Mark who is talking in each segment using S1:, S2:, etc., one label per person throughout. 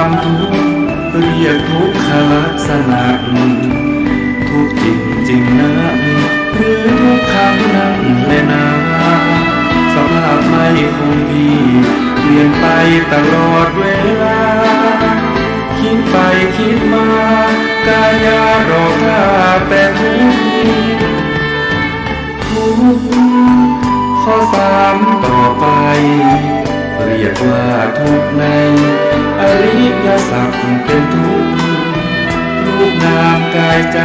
S1: ความทุกข์เรียกทุกขลักษณะทุกจริงจริงนะหรือทุกครั้งนั้นแลนะสภาพไม่คงที่เปลี่ยนไปตลอดเวลาคิดไปคิดมากายารอท่าแต่ทุกข้อสามต่อไปเรียกว่าทุกในอริยสัจเป็นทุกรูปนามกายใจ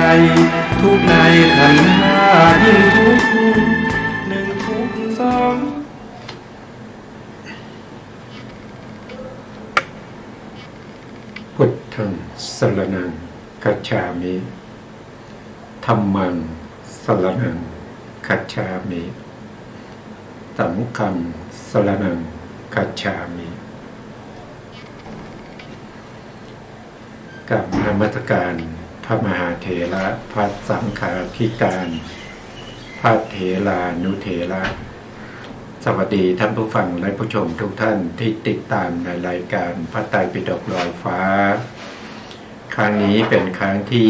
S1: ทุกในขันธ์ห้ายิ่งทุกหนึ่งทุกสอง
S2: พุทธังสรณังคัจฉามิธัมมังสรณังคัจฉามิสังฆังสรณังคัจฉามิกับนมัสการพระมหาเถระพระสังฆาธิการพระเถรานุเถระสวัสดีท่านผู้ฟังและผู้ชมทุกท่านที่ติดตามในรายการพระไตรปิฎกลอยฟ้าครั้งนี้เป็นครั้งที่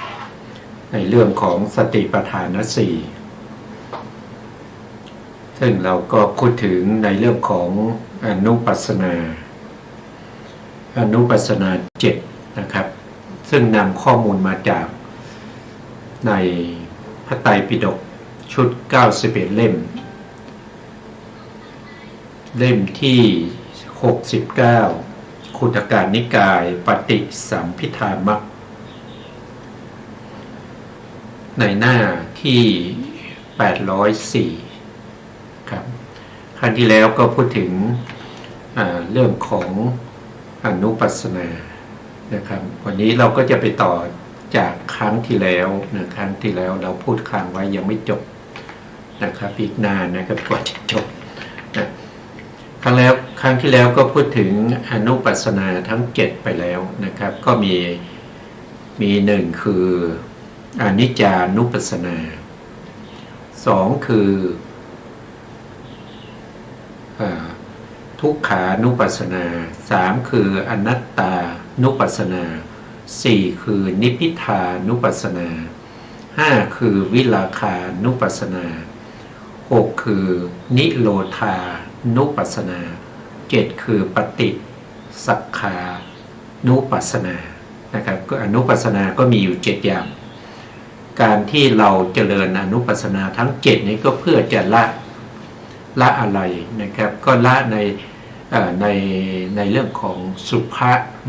S2: 64ในเรื่องของสติปัฏฐานสี่ซึ่งเราก็พูดถึงในเรื่องของอนุปัสสนา7นะครับซึ่งนำข้อมูลมาจากในพระไตรปิฎกชุด91เล่มที่69ขุทกนิกายปฏิสัมภิธามัคในหน้าที่804ครับครั้งที่แล้วก็พูดถึงเรื่องของอนุปัสสนานะครับวันนี้เราก็จะไปต่อจากครั้งที่แล้วนะครั้งที่แล้วเราพูดค้างไว้ยังไม่จบนะครับอีกนานนะครับกว่าจะจบนะครั้งที่แล้วก็พูดถึงอนุปัสสนาทั้ง7ไปแล้วนะครับก็มี1คืออนิจจานุปัสสนา2คือทุกขานุปัสสนา3คืออนัตตานุปัสสนา4คือนิพพิทานุปัสสนา5คือวิราคานุปัสสนา6คือนิโรธานุปัสสนา7คือปฏิสักขานุปัสสนานะครับก็อนุปัสสนาก็มีอยู่7อย่างการที่เราเจริญอนุปัสสนาทั้ง7นี้ก็เพื่อจะละอะไรนะครับก็ละในเรื่องของสุภ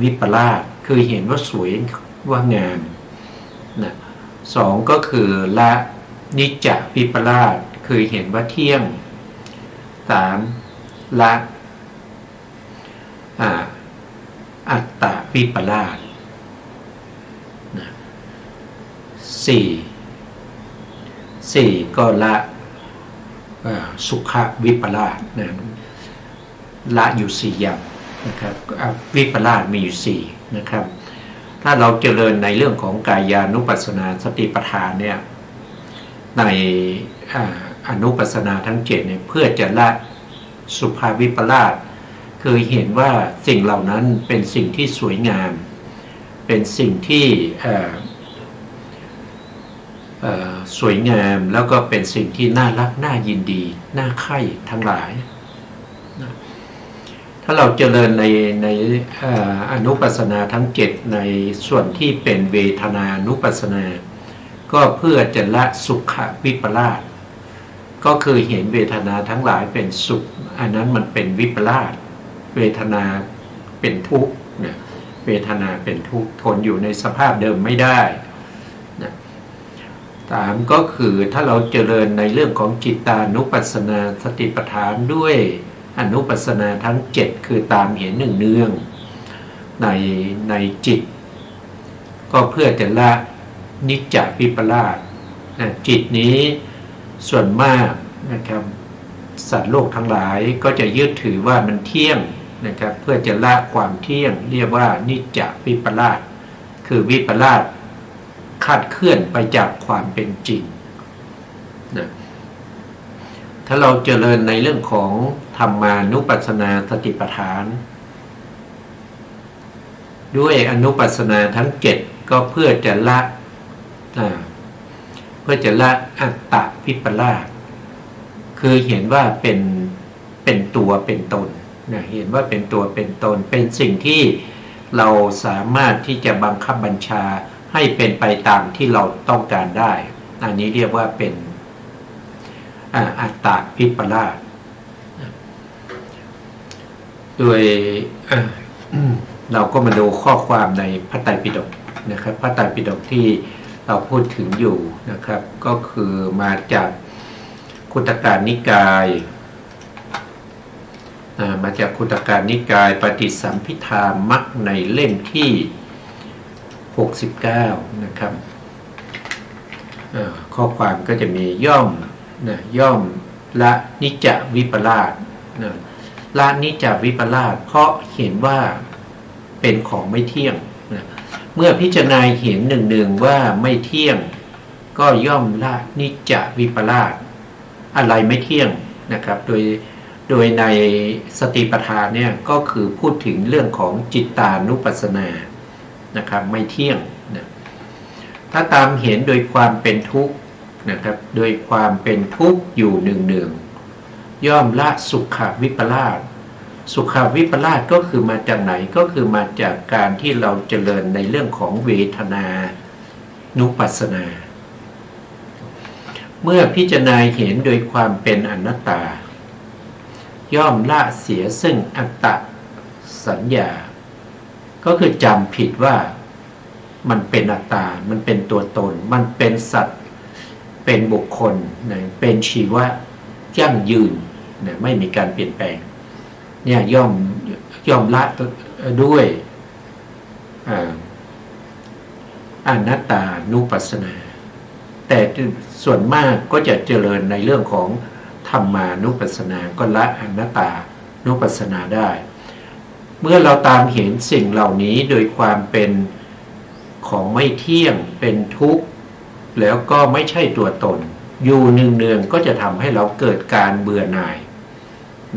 S2: วิปลาสคือเห็นว่าสวยว่างามนะ2ก็คือละนิจจวิปลาสคือเห็นว่าเที่ยง3ละอัตตวิปลาสนะ4ก็ละสุขวิปลาสนะละอยู่4อย่างนะครับวิปลาสมีอยู่4นะครับถ้าเราเจริญในเรื่องของกายานุปัสสนาสติปัฏฐานเนี่ยในอนุปัสสนาทั้ง7เนี่ยเพื่อจะละสุภาวิปลาสคือเห็นว่าสิ่งเหล่านั้นเป็นสิ่งที่สวยงามเป็นสิ่งที่สวยงามแล้วก็เป็นสิ่งที่น่ารักน่ายินดีน่าใคร่ทั้งหลายถ้าเราเจริญในอนุปัสสนาทั้ง7ในส่วนที่เป็นเวทนานุปัสสนาก็เพื่อจะละสุขวิปลาสก็คือเห็นเวทนาทั้งหลายเป็นสุขอันนั้นมันเป็นวิปลาสเวทนาเป็นทุกข์นะเวทนาเป็นทุกข์ทนอยู่ในสภาพเดิมไม่ได้นะ3ก็คือถ้าเราเจริญในเรื่องของจิตตานุปัสสนาสติปัฏฐานด้วยอนุปัสสนาทั้ง7คือตามเห็นเนืองในจิตก็เพื่อจะละนิจจวิปลาสจิตนี้ส่วนมากนะครับสัตว์โลกทั้งหลายก็จะยึดถือว่ามันเที่ยงนะครับเพื่อจะละความเที่ยงเรียกว่านิจจวิปลาสคือวิปลาสคาดเคลื่อนไปจากความเป็นจริงนะถ้าเราเจริญในเรื่องของธรรมานุปัสสนาสติปัฏฐาน ด้วยอนุปัสสนาทั้ง7ก็เพื่อจะละอัตตวิปลาสคือเห็นว่าเป็นตัวเป็นตนนะเห็นว่าเป็นตัวเป็นตนเป็นสิ่งที่เราสามารถที่จะบังคับบัญชาให้เป็นไปตามที่เราต้องการได้อันนี้เรียกว่าเป็นอัตตวิปลาสโดยเราก็มาดูข้อความในพระไตรปิฎกนะครับพระไตรปิฎกที่เราพูดถึงอยู่นะครับก็คือมาจากคุตการนิกายปฏิสัมภิธามัคในเล่มที่69นะครับข้อความก็จะมีย่อมละนิจจวิปลาสละนิจจวิปลาสเพราะเห็นว่าเป็นของไม่เที่ยงนะเมื่อพิจารณาเห็นหนึ่งว่าไม่เที่ยงก็ย่อมละนิจจวิปลาสอะไรไม่เที่ยงนะครับโดยในสติปัฏฐานเนี่ยก็คือพูดถึงเรื่องของจิตตานุปัสสนานะครับไม่เที่ยงนะถ้าตามเห็นโดยความเป็นทุกข์นะครับโดยความเป็นทุกข์อยู่หนึ่งย่อมละสุขวิปลาสสุขวิปลาสก็คือมาจากไหนก็คือมาจากการที่เราเจริญในเรื่องของเวทนานุปัสสนาเมื่อพิจารณาเห็นโดยความเป็นอนัตตาย่อมละเสียซึ่งอัตตสัญญาก็คือจำผิดว่ามันเป็นอัตตามันเป็นตัวตนมันเป็นสัตว์เป็นบุคคลเป็นชีวะยั่งยืนไม่มีการเปลี่ยนแปลงเนี่ยย่อมละด้วยอนัตตานุปัสสนาแต่ส่วนมากก็จะเจริญในเรื่องของธรรมานุปัสสนาก็ละอนัตตานุปัสสนาได้เมื่อเราตามเห็นสิ่งเหล่านี้โดยความเป็นของไม่เที่ยงเป็นทุกข์แล้วก็ไม่ใช่ตัวตนอยู่เนืองๆก็จะทำให้เราเกิดการเบื่อหน่าย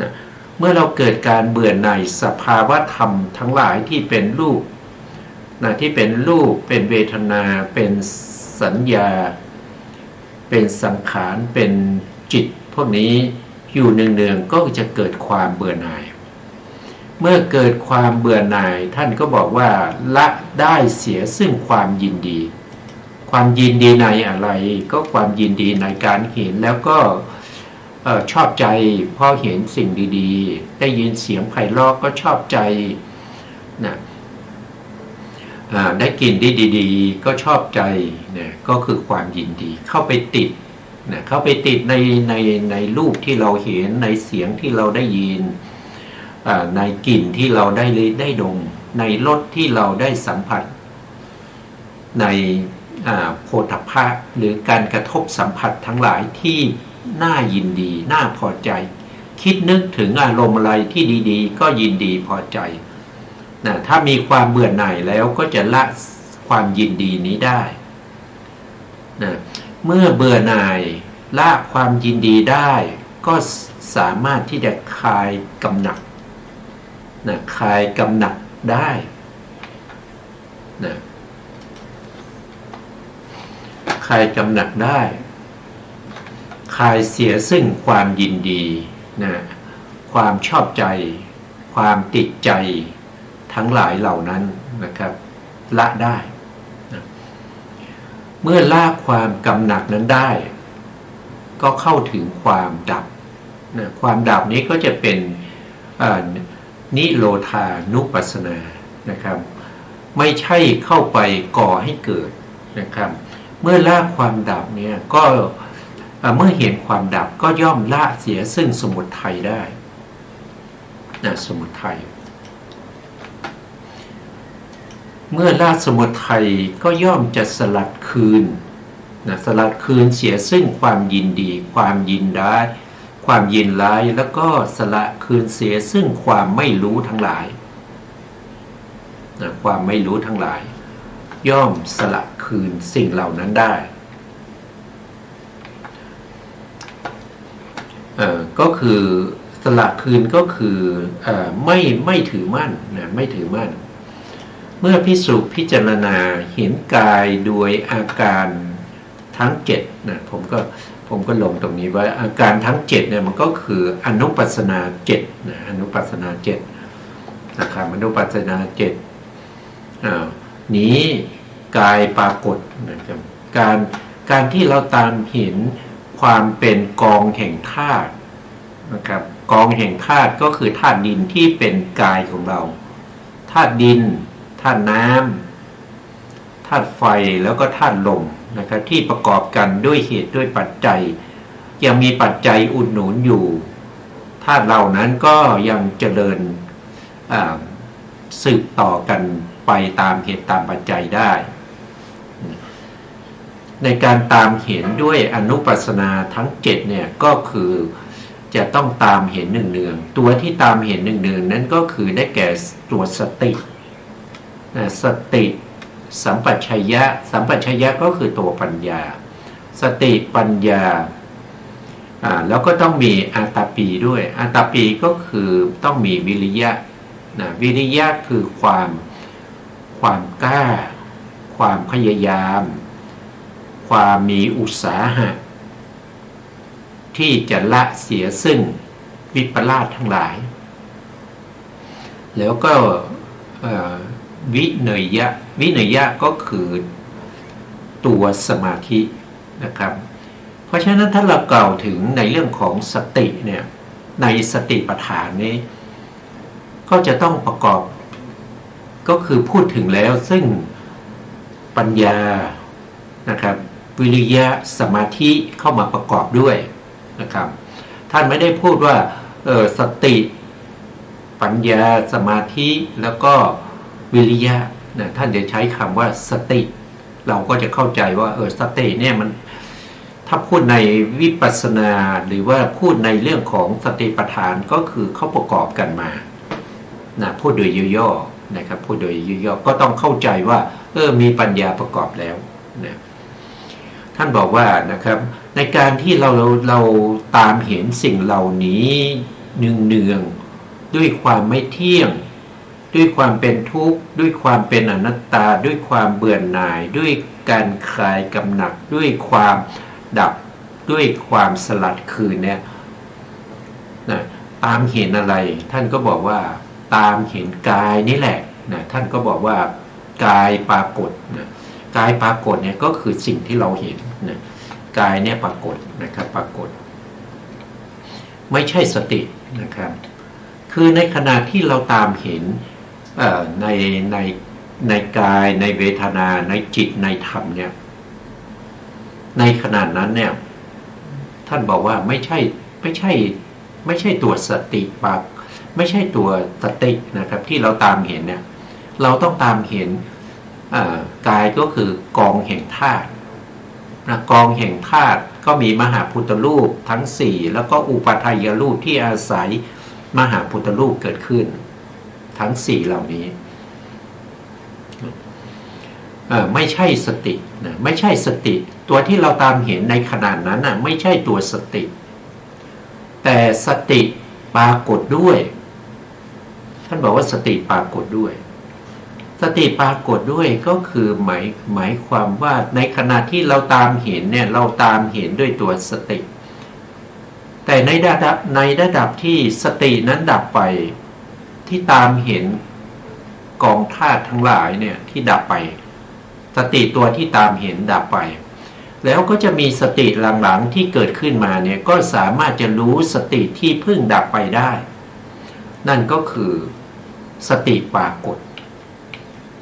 S2: นะเมื่อเราเกิดการเบื่อหน่ายสภาวะธรรมทั้งหลายที่เป็นรูปที่เป็นรูปเป็นเวทนาเป็นสัญญาเป็นสังขารเป็นจิตพวกนี้อยู่เนืองๆก็จะเกิดความเบื่อหน่ายเมื่อเกิดความเบื่อหน่ายท่านก็บอกว่าละได้เสียซึ่งความยินดีความยินดีในอะไรก็ความยินดีในการเห็นแล้วก็ชอบใจพอเห็นสิ่งดีๆได้ยินเสียงไพเราะก็ชอบใจนะได้กลิ่นที่ดีๆก็ชอบใจนะก็คือความยินดีเข้าไปติดนะเข้าไปติดในรูปที่เราเห็นในเสียงที่เราได้ยินในกลิ่นที่เราได้ดมในรสที่เราได้สัมผัสในโผฏฐัพพะหรือการกระทบสัมผัสทั้งหลายที่น่ายินดีน่าพอใจคิดนึกถึงอารมณ์อะไรที่ดีๆก็ยินดีพอใจนะถ้ามีความเบื่อหน่ายแล้วก็จะละความยินดีนี้ได้นะเมื่อเบื่อหน่ายละความยินดีได้ก็สามารถที่จะคลายกำหนัดนะคลายกำหนัดได้นะคลายกำหนัดได้คลายเสียซึ่งความยินดีนะความชอบใจความติดใจทั้งหลายเหล่านั้นนะครับละได้นะเมื่อละความกำหนัดนั้นได้ก็เข้าถึงความดับนะความดับนี้ก็จะเป็นนิโรธานุปัสสนานะครับไม่ใช่เข้าไปก่อให้เกิดนะครับเมื่อละความดับเนี่ยก็เมื่อเห็นความดับก็ย่อมละเสียซึ่งสมุทัยได้นะสมุทัยเมื่อละสมุทัยก็ย่อมจะสลัดคืนนะสลัดคืนเสียซึ่งความยินดีความยินร้ายความยินร้ายแล้วก็สละคืนเสียซึ่งความไม่รู้ทั้งหลายนะความไม่รู้ทั้งหลายย่อมสละคืนสิ่งเหล่านั้นได้ก็คือสละคืนก็คือไม่ถือมั่นนะไม่ถือมั่น เมื่อภิกษุพิจารณาเห็นกายโดยอาการทั้ง7นะผมก็ลงตรงนี้ว่าอาการทั้ง7เนี่ยมันก็คืออนุปัสสนา7นะอนุปัสสนา7นะครับอนุปัสสนา7นี้กายปรากฏนะครับการที่เราตามเห็นความเป็นกองแห่งธาตุนะครับกองแห่งธาตุก็คือธาตุดินที่เป็นกายของเราธาตุดินธาตุน้ำธาตุไฟแล้วก็ธาตุลมนะครับที่ประกอบกันด้วยเหตุด้วยปัจจัยยังมีปัจจัยอุดหนุนอยู่ธาตุเหล่านั้นก็ยังเจริญสืบต่อกันไปตามเหตุตามปัจจัยได้ในการตามเห็นด้วยอนุปัสสนาทั้ง7เนี่ยก็คือจะต้องตามเห็นเนืองๆตัวที่ตามเห็นเนืองๆนั้นก็คือได้แก่ตัวสติสัมปชัญญะก็คือตัวปัญญาสติปัญญาแล้วก็ต้องมีอาตาปีด้วยอาตาปีก็คือต้องมีวิริยะวิริยะคือความกล้าความพยายามความมีอุตสาหะที่จะละเสียซึ่งวิปลาสทั้งหลายแล้วก็วิเนยยะก็คือตัวสมาธินะครับเพราะฉะนั้นถ้าเรากล่าวถึงในเรื่องของสติเนี่ยในสติปัฏฐานนี้ก็จะต้องประกอบก็คือพูดถึงแล้วซึ่งปัญญานะครับวิริยะสมาธิเข้ามาประกอบด้วยนะครับท่านไม่ได้พูดว่าสติปัญญาสมาธิแล้วก็วิริยะนะท่านจะใช้คำว่าสติเราก็จะเข้าใจว่าสติเนี่ยมันถ้าพูดในวิปัสสนาหรือว่าพูดในเรื่องของสติปัฏฐานก็คือเขาประกอบกันมานะพูดโดยย่อๆนะครับพูดโดยย่อๆก็ต้องเข้าใจว่ามีปัญญาประกอบแล้วนะท่านบอกว่านะครับในการที่เราตามเห็นสิ่งเหล่านี้เนืองๆด้วยความไม่เที่ยงด้วยความเป็นทุกข์ด้วยความเป็นอนัตตาด้วยความเบื่อหน่ายด้วยการคลายกำหนัดด้วยความดับด้วยความสลัดคืนเนี่ยนะตามเห็นอะไรท่านก็บอกว่าตามเห็นกายนี่แหละนะท่านก็บอกว่ากายปรากฏนะกายปรากฏเนี่ยก็คือสิ่งที่เราเห็นนะกายเนี่ยปรากฏนะครับปรากฏไม่ใช่สตินะครับคือในขณะที่เราตามเห็นในกายในเวทนาในจิตในธรรมเนี่ยในขณะนั้นเนี่ยท่านบอกว่าไม่ใช่ตัวสติปักไม่ใช่ตัวสตินะครับที่เราตามเห็นเนี่ยเราต้องตามเห็นกายก็คือกองแห่งธาตุนะกองแห่งธาตุก็มีมหาพุทธรูปทั้ง4แล้วก็อุปาทายรูปที่อาศัยมหาพุทธรูปเกิดขึ้นทั้ง4เหล่านี้ไม่ใช่สตินะไม่ใช่สติตัวที่เราตามเห็นในขณะนั้นน่ะไม่ใช่ตัวสติแต่สติปรากฏด้วยท่านบอกว่าสติปรากฏด้วยสติปรากฏด้วยก็คือหมายความว่าในขณะที่เราตามเห็นเนี่ยเราตามเห็นด้วยตัวสติแต่ในระดับที่สตินั้นดับไปที่ตามเห็นกองธาตุทั้งหลายเนี่ยที่ดับไปสติตัวที่ตามเห็นดับไปแล้วก็จะมีสติหลังๆที่เกิดขึ้นมาเนี่ยก็สามารถจะรู้สติที่เพิ่งดับไปได้นั่นก็คือสติปรากฏ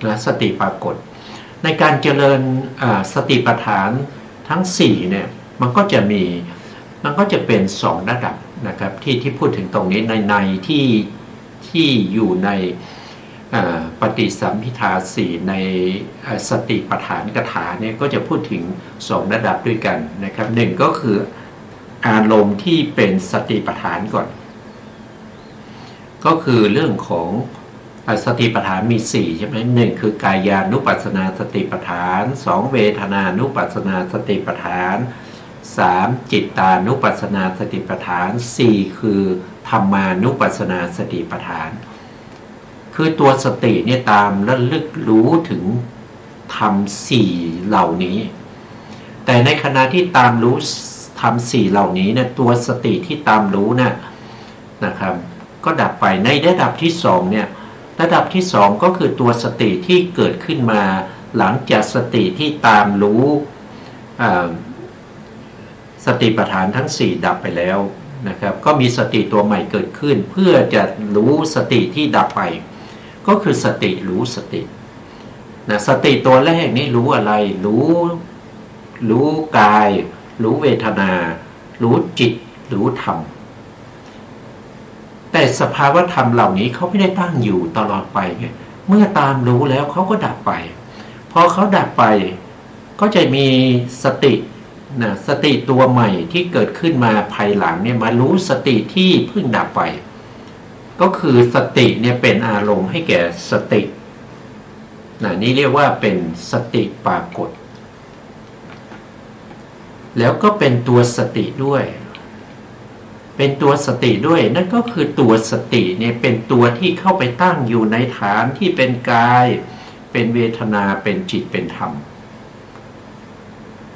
S2: นะสติปรากฏในการเจริญสติปัฏฐานทั้ง4เนี่ยมันก็จะเป็น2ระดับนะครับที่พูดถึงตรงนี้ในที่อยู่ในปฏิสัมภิทา4ในสติปัฏฐานกถาเนี่ยก็จะพูดถึง2ระดับด้วยกันนะครับ1ก็คืออารมณ์ที่เป็นสติปัฏฐานก่อนก็คือเรื่องของสติปัฏฐานมี4ใช่ไหม1คือกายานุปัสสนาสติปัฏฐาน2เวทนานุปัสสนาสติปัฏฐาน3จิตตานุปัสสนาสติปัฏฐาน4คือธรรมานุปัสสนาสติปัฏฐาน คือตัวสติเนี่ยตามระลึกรู้ถึงธรรมสี่เหล่านี้แต่ในขณะที่ตามรู้ธรรมสี่เหล่านี้เนี่ยตัวสติที่ตามรู้เนี่ยนะครับก็ดับไปในระดับที่สองเนี่ยระดับที่สองก็คือตัวสติที่เกิดขึ้นมาหลังจากสติที่ตามรู้สติปัฏฐานทั้งสี่ดับไปแล้วนะครับก็มีสติตัวใหม่เกิดขึ้นเพื่อจะรู้สติที่ดับไปก็คือสติรู้สตินะสติตัวแรกนี่รู้อะไรรู้กายรู้เวทนารู้จิตรู้ธรรมแต่สภาวะธรรมเหล่านี้เขาไม่ได้ตั้งอยู่ตลอดไปไงเมื่อตามรู้แล้วเขาก็ดับไปพอเขาดับไปก็จะมีสตินะสติตัวใหม่ที่เกิดขึ้นมาภายหลังเนี่ยมารู้สติที่เพิ่งดับไปก็คือสติเนี่ยเป็นอารมณ์ให้แก่สตินะนี่เรียกว่าเป็นสติปรากฏแล้วก็เป็นตัวสติด้วยเป็นตัวสติด้วยนั่นก็คือตัวสติเนี่ยเป็นตัวที่เข้าไปตั้งอยู่ในฐานที่เป็นกายเป็นเวทนาเป็นจิตเป็นธรรม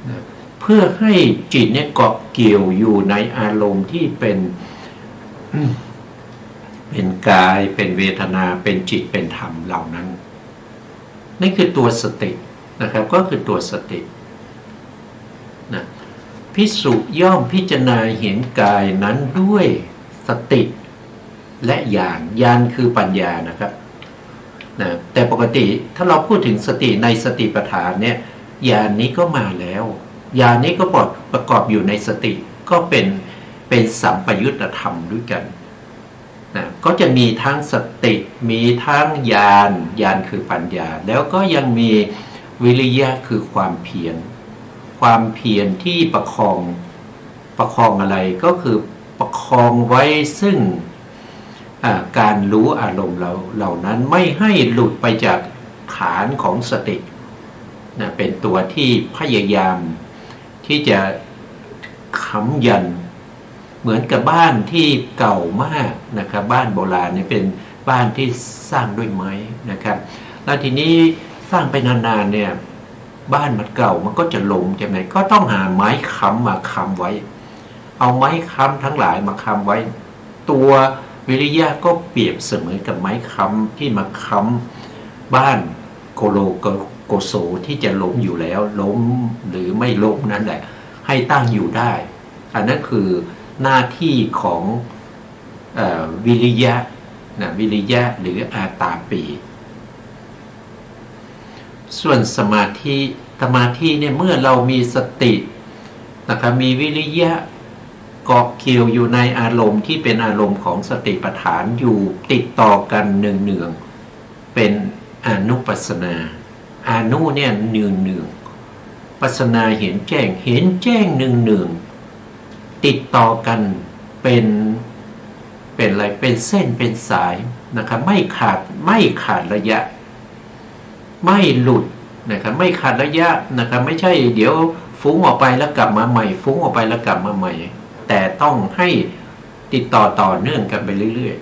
S2: นะเพื่อให้จิตเนี่ยเกาะเกี่ยวอยู่ในอารมณ์ที่เป็นกายเป็นเวทนาเป็นจิตเป็นธรรมเหล่านั้นนี่คือตัวสตินะครับก็คือตัวสตินะภิกษุย่อมพิจารณาเห็นกายนั้นด้วยสติและญาณคือปัญญานะครับนะแต่ปกติถ้าเราพูดถึงสติในสติปัฏฐานเนี่ยญาณนี้ก็มาแล้วญาณนี้ก็ประกอบอยู่ในสติก็เป็นสัมปยุตตธรรมด้วยกันนะก็จะมีทั้งสติมีทั้งญาณคือปัญญาแล้วก็ยังมีวิริยะคือความเพียรที่ประคองอะไรก็คือประคองไว้ซึ่งการรู้อารมณ์เหล่านั้นไม่ให้หลุดไปจากฐานของสตินะเป็นตัวที่พยายามที่จะค้ำยันเหมือนกับบ้านที่เก่ามากนะครับบ้านโบราณเนี่ยเป็นบ้านที่สร้างด้วยไม้นะครับแล้วทีนี้สร้างไปนานๆเนี่ยบ้านมันเก่ามันก็จะล้มใช่ไหมก็ต้องหาไม้ค้ำมาค้ำไว้เอาไม้ค้ำทั้งหลายมาค้ำไว้ตัววิริยะก็เปรียบเสมือนกับไม้ค้ำที่มาค้ำบ้านโกโสที่จะล้มอยู่แล้วล้มหรือไม่ล้มนั่นแหละให้ตั้งอยู่ได้อันนั้นคือหน้าที่ของวิริยะวิริยะหรืออาตาปีส่วนสมาธิเนี่ยเมื่อเรามีสตินะครับมีวิริยะเกาะเกี่ยวอยู่ในอารมณ์ที่เป็นอารมณ์ของสติปัฏฐานอยู่ติดต่อกันเนืองๆเป็นอนุปัสสนาอนุเนี่ยเนืองๆปัสสนาเห็นแจ้งเนืองๆติดต่อกันเป็นอะไรเป็นเส้นเป็นสายนะครับไม่ขาดระยะไม่หลุดนะครับไม่ขาดระยะนะครับไม่ใช่เดี๋ยวฟุ้งออกไปแล้วกลับมาใหม่ฟุ้งออกไปแล้วกลับมาใหม่แต่ต้องให้ติดต่อเนื่องกันไปเรื่อย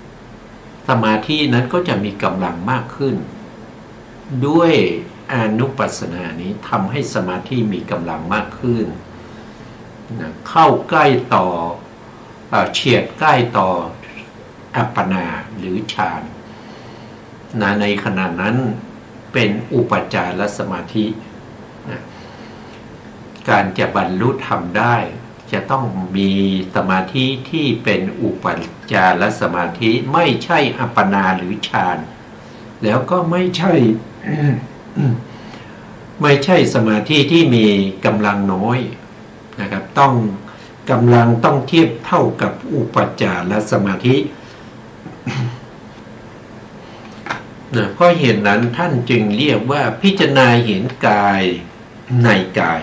S2: ๆสมาธินั้นก็จะมีกำลังมากขึ้นด้วยอนุปัสสนานี้ทำให้สมาธิมีกำลังมากขึ้นนะเข้าใกล้ต่อเฉียดใกล้ต่ออัปปนาหรือฌานนะในขณะนั้นเป็นอุปจารสมาธินะการจะบรรลุธรรมได้จะต้องมีสมาธิที่เป็นอุปจารสมาธิไม่ใช่อัปปนาหรือฌานแล้วก็ไม่ใช่สมาธิที่มีกำลังน้อยนะครับกำลังต้องเทียบเท่ากับอุปจารสมาธิเพราะเหตุนั้นท่านจึงเรียกว่าพิจารณาเห็นกายในกาย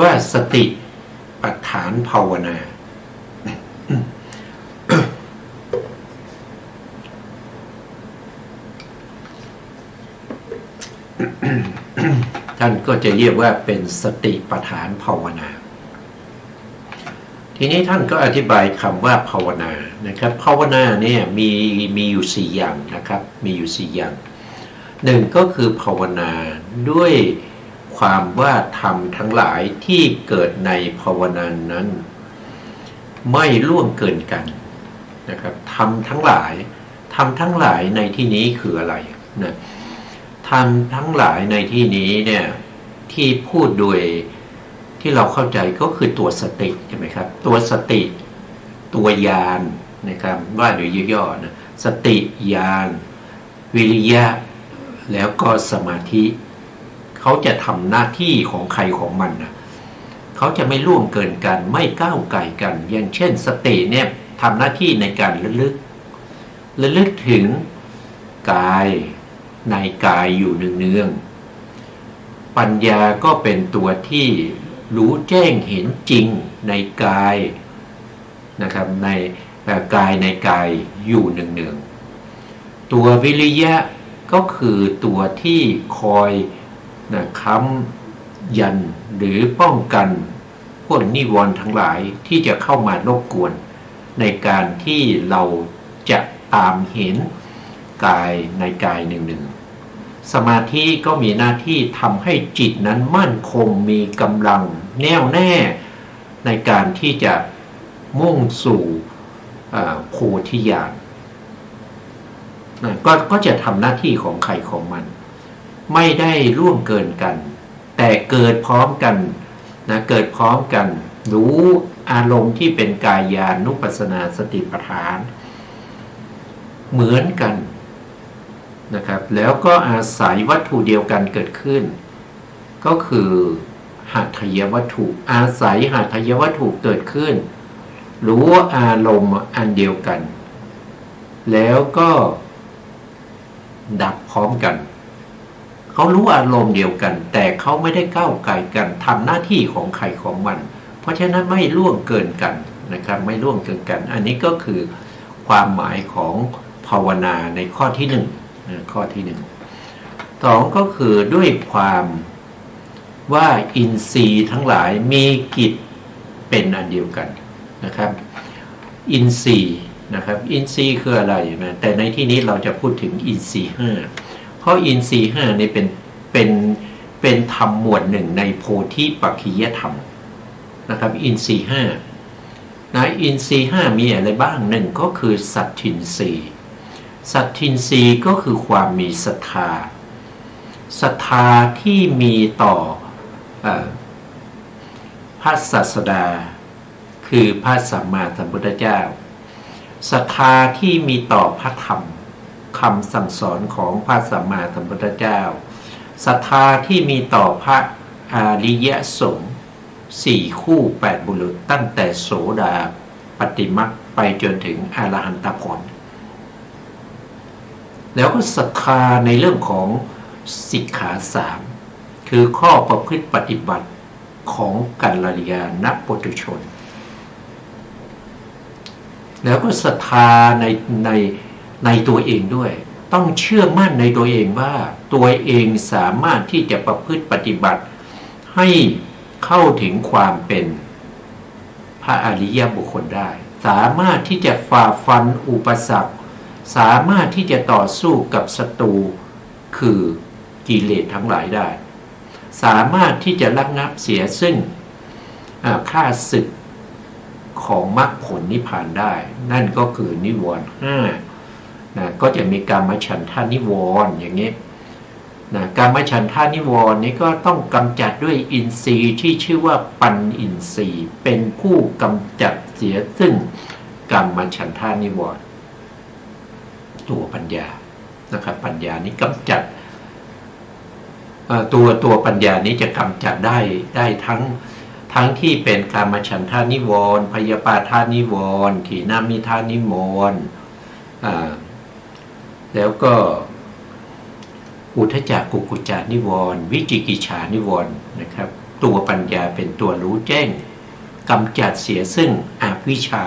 S2: ว่าสติปัฏฐานภาวนาท่านก็จะเรียกว่าเป็นสติปัฏฐานภาวนาท ทีนี้ท่านก็อธิบายคำว่าภาวนานะครับภาวนาเนี่ยมีอยู่4อย่างนะครับมีอยู่4อย่างหนึ่งก็คือภาวนาด้วยความว่าธรรมทั้งหลายที่เกิดในภาวนานั้นไม่ล่วงเกินกันนะครับธรรมทั้งหลายในที่นี้คืออะไรนะธรรมทั้งหลายในที่นี้เนี่ยที่พูดโดยที่เราเข้าใจก็คือตัวสติใช่ไหมครับตัวสติตัวญาณนะครับว่าโดยย่อๆนะสติญาณวิริยะแล้วก็สมาธิเขาจะทำหน้าที่ของใครของมันนะเขาจะไม่ล่วงเกินกันไม่ก้าวไก่กันอย่างเช่นสติเนี่ยทำหน้าที่ในการระลึกถึงกายในกายอยู่เนืองๆปัญญาก็เป็นตัวที่รู้แจ้งเห็นจริงในกายนะครับในกายในกายอยู่เนืองๆตัววิริยะก็คือตัวที่คอยค้ำยันหรือป้องกันพวกนิวรณ์ทั้งหลายที่จะเข้ามารบกวนในการที่เราจะตามเห็นกายในกายหนึ่งๆสมาธิก็มีหน้าที่ทำให้จิตนั้นมั่นคงมีกำลังแน่วแน่ในการที่จะมุ่งสู่โพธิญาณก็จะทำหน้าที่ของใครของมันไม่ได้ร่วมเกินกันแต่เกิดพร้อมกันนะเกิดพร้อมกันรู้อารมณ์ที่เป็นกายานุปัสสนาสติปัฏฐานเหมือนกันนะครับแล้วก็อาศัยวัตถุเดียวกันเกิดขึ้นก็คือหัตถยวัตถุอาศัยหัตถยวัตถุเกิดขึ้นรู้อารมณ์อันเดียวกันแล้วก็ดับพร้อมกันเขารู้อารมณ์เดียวกันแต่เขาไม่ได้ก้าวไกลกันทำหน้าที่ของใครของมันเพราะฉะนั้นไม่ล่วงเกินกันนะครับไม่ล่วงเกินกันอันนี้ก็คือความหมายของภาวนาในข้อที่หนึ่งข้อที่หนึ่งสองก็คือด้วยความว่าอินทรีย์ทั้งหลายมีกิจเป็นอันเดียวกันนะครับอินทรีย์นะครับอินทรีย์คืออะไรนะแต่ในที่นี้เราจะพูดถึงอินทรีย์ห้าเพราะอินทรีย์ห้านี่เป็นธรรมหมวดหนึ่งในโพธิปักขิยธรรมนะครับอินทรีย์ห้านะอินทรีย์ห้ามีอะไรบ้างหนึ่งก็คือสัตทินทรีย์สัตทินทรีย์ก็คือความมีศรัทธาที่มีต่อพระศาสดาคือพระสัมมาสัมพุทธเจ้าศรัทธาที่มีต่อพระธรรมคำสั่งสอนของพระสัมมาสัมพุทธเจ้าศรัทธาที่มีต่อพระอริยสงฆ์4คู่8บุรุษตั้งแต่โสดาปัตติมรรคไปจนถึงอรหันตผลแล้วก็ศรัทธาในเรื่องของสิกขา3คือข้อประพฤติปฏิบัติของกัลยาณปุถุชนแล้วก็ศรัทธาในตัวเองด้วยต้องเชื่อมั่นในตัวเองว่าตัวเองสามารถที่จะประพฤติปฏิบัติให้เข้าถึงความเป็นพระอริยบุคคลได้สามารถที่จะฝ่าฟันอุปสรรคสามารถที่จะต่อสู้กับศัตรูคือกิเลสทั้งหลายได้สามารถที่จะระงับเสียซึ่งข้าศึกของมรรคผลนิพพานได้นั่นก็คือนิวรณ์5นะก็จะมีกามฉันทานิวรณ์อย่างนี้นะกามฉันทานิวรณ์นี้ก็ต้องกำจัดด้วยอินทรีย์ที่ชื่อว่าปัญอินทรีย์เป็นผู้กำจัดเสียซึ่งกามฉันทานิวรณ์ตัวปัญญานะครับปัญญานี้กำจัดตัวปัญญานี้จะกำจัดได้ทั้งที่เป็นกามฉันทานิวรณ์พยาปาทานิวรณ์ถีนามิทานิวรณ์แล้วก็อุทธัจจกุกุจจานิวรณ์วิจิกิจฉานิวรณ์นะครับตัวปัญญาเป็นตัวรู้แจ้งกำจัดเสียซึ่งอวิชชา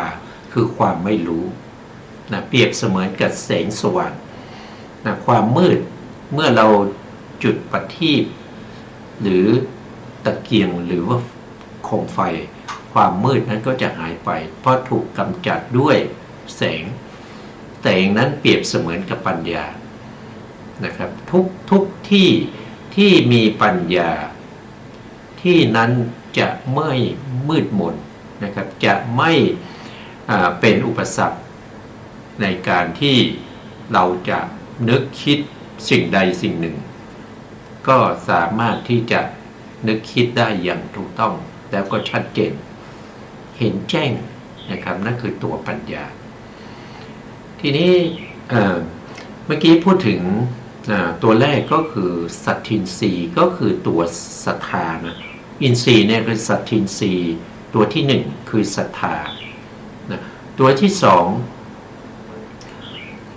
S2: คือความไม่รู้นะเปรียบเสมือนกับแสงสว่างนะความมืดเมื่อเราจุดประทีปหรือตะเกียงหรือว่าโคมไฟ ความมืดนั้นก็จะหายไปเพราะถูกกำจัดด้วยแสงนั้นเปรียบเสมือนกับปัญญานะครับทุกที่ที่มีปัญญาที่นั้นจะไม่มืดมนนะครับจะไม่เป็นอุปสรรคในการที่เราจะนึกคิดสิ่งใดสิ่งหนึ่งก็สามารถที่จะนึกคิดได้อย่างถูกต้องแล้วก็ชัดเจนเห็นแจ้งนะครับนั่นคือตัวปัญญาทีนี้เมื่อกี้พูดถึงตัวแรกก็คือสัตทินรีก็คือตัวศรัทธานะอินทรีย์เนี่ยคือสัตทินรีตัวที่หนึ่งคือศรัทธานะตัวที่สอง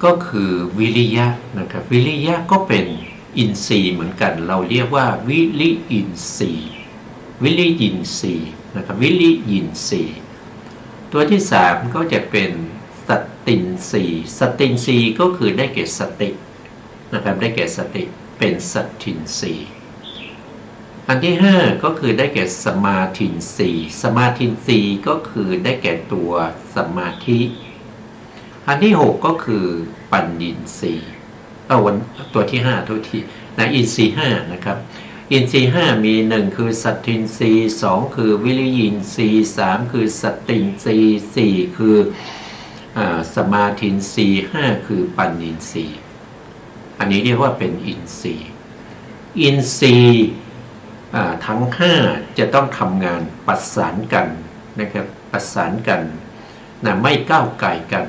S2: ก็คือวิริยะนะครับวิริยะก็เป็นอินทรีย์เหมือนกันเราเรียกว่าวิริยินทรีย์วิริยินทรีย์นะครับวิริยินทรีย์ตัวที่สามก็จะเป็นสตินทรีย์สตินทรีย์ก็คือได้แก่สตินะครับได้แก่สติเป็นสัตทินรีอันที่ห้าก็คือได้แก่สมาธินรีสมาธินรีก็คือได้แก่ตัวสมาธิอันที่หกก็คือปัญญินทรีตัวที่ห้าทุกทีนะอินทรีย์ห้านะครับอินทรีย์ห้ามีหนึ่งคือสัตทินรีสองคือวิริยินทรีสามคือสตินรีสี่คือสมาธินรีห้าคือปัญญินทรีอันนี้เรียกว่าเป็นอินทรีย์อินทรีย์ทั้งห้าจะต้องทำงานประสานกันนะครับประสานกันนะไม่ก้าวไก่กัน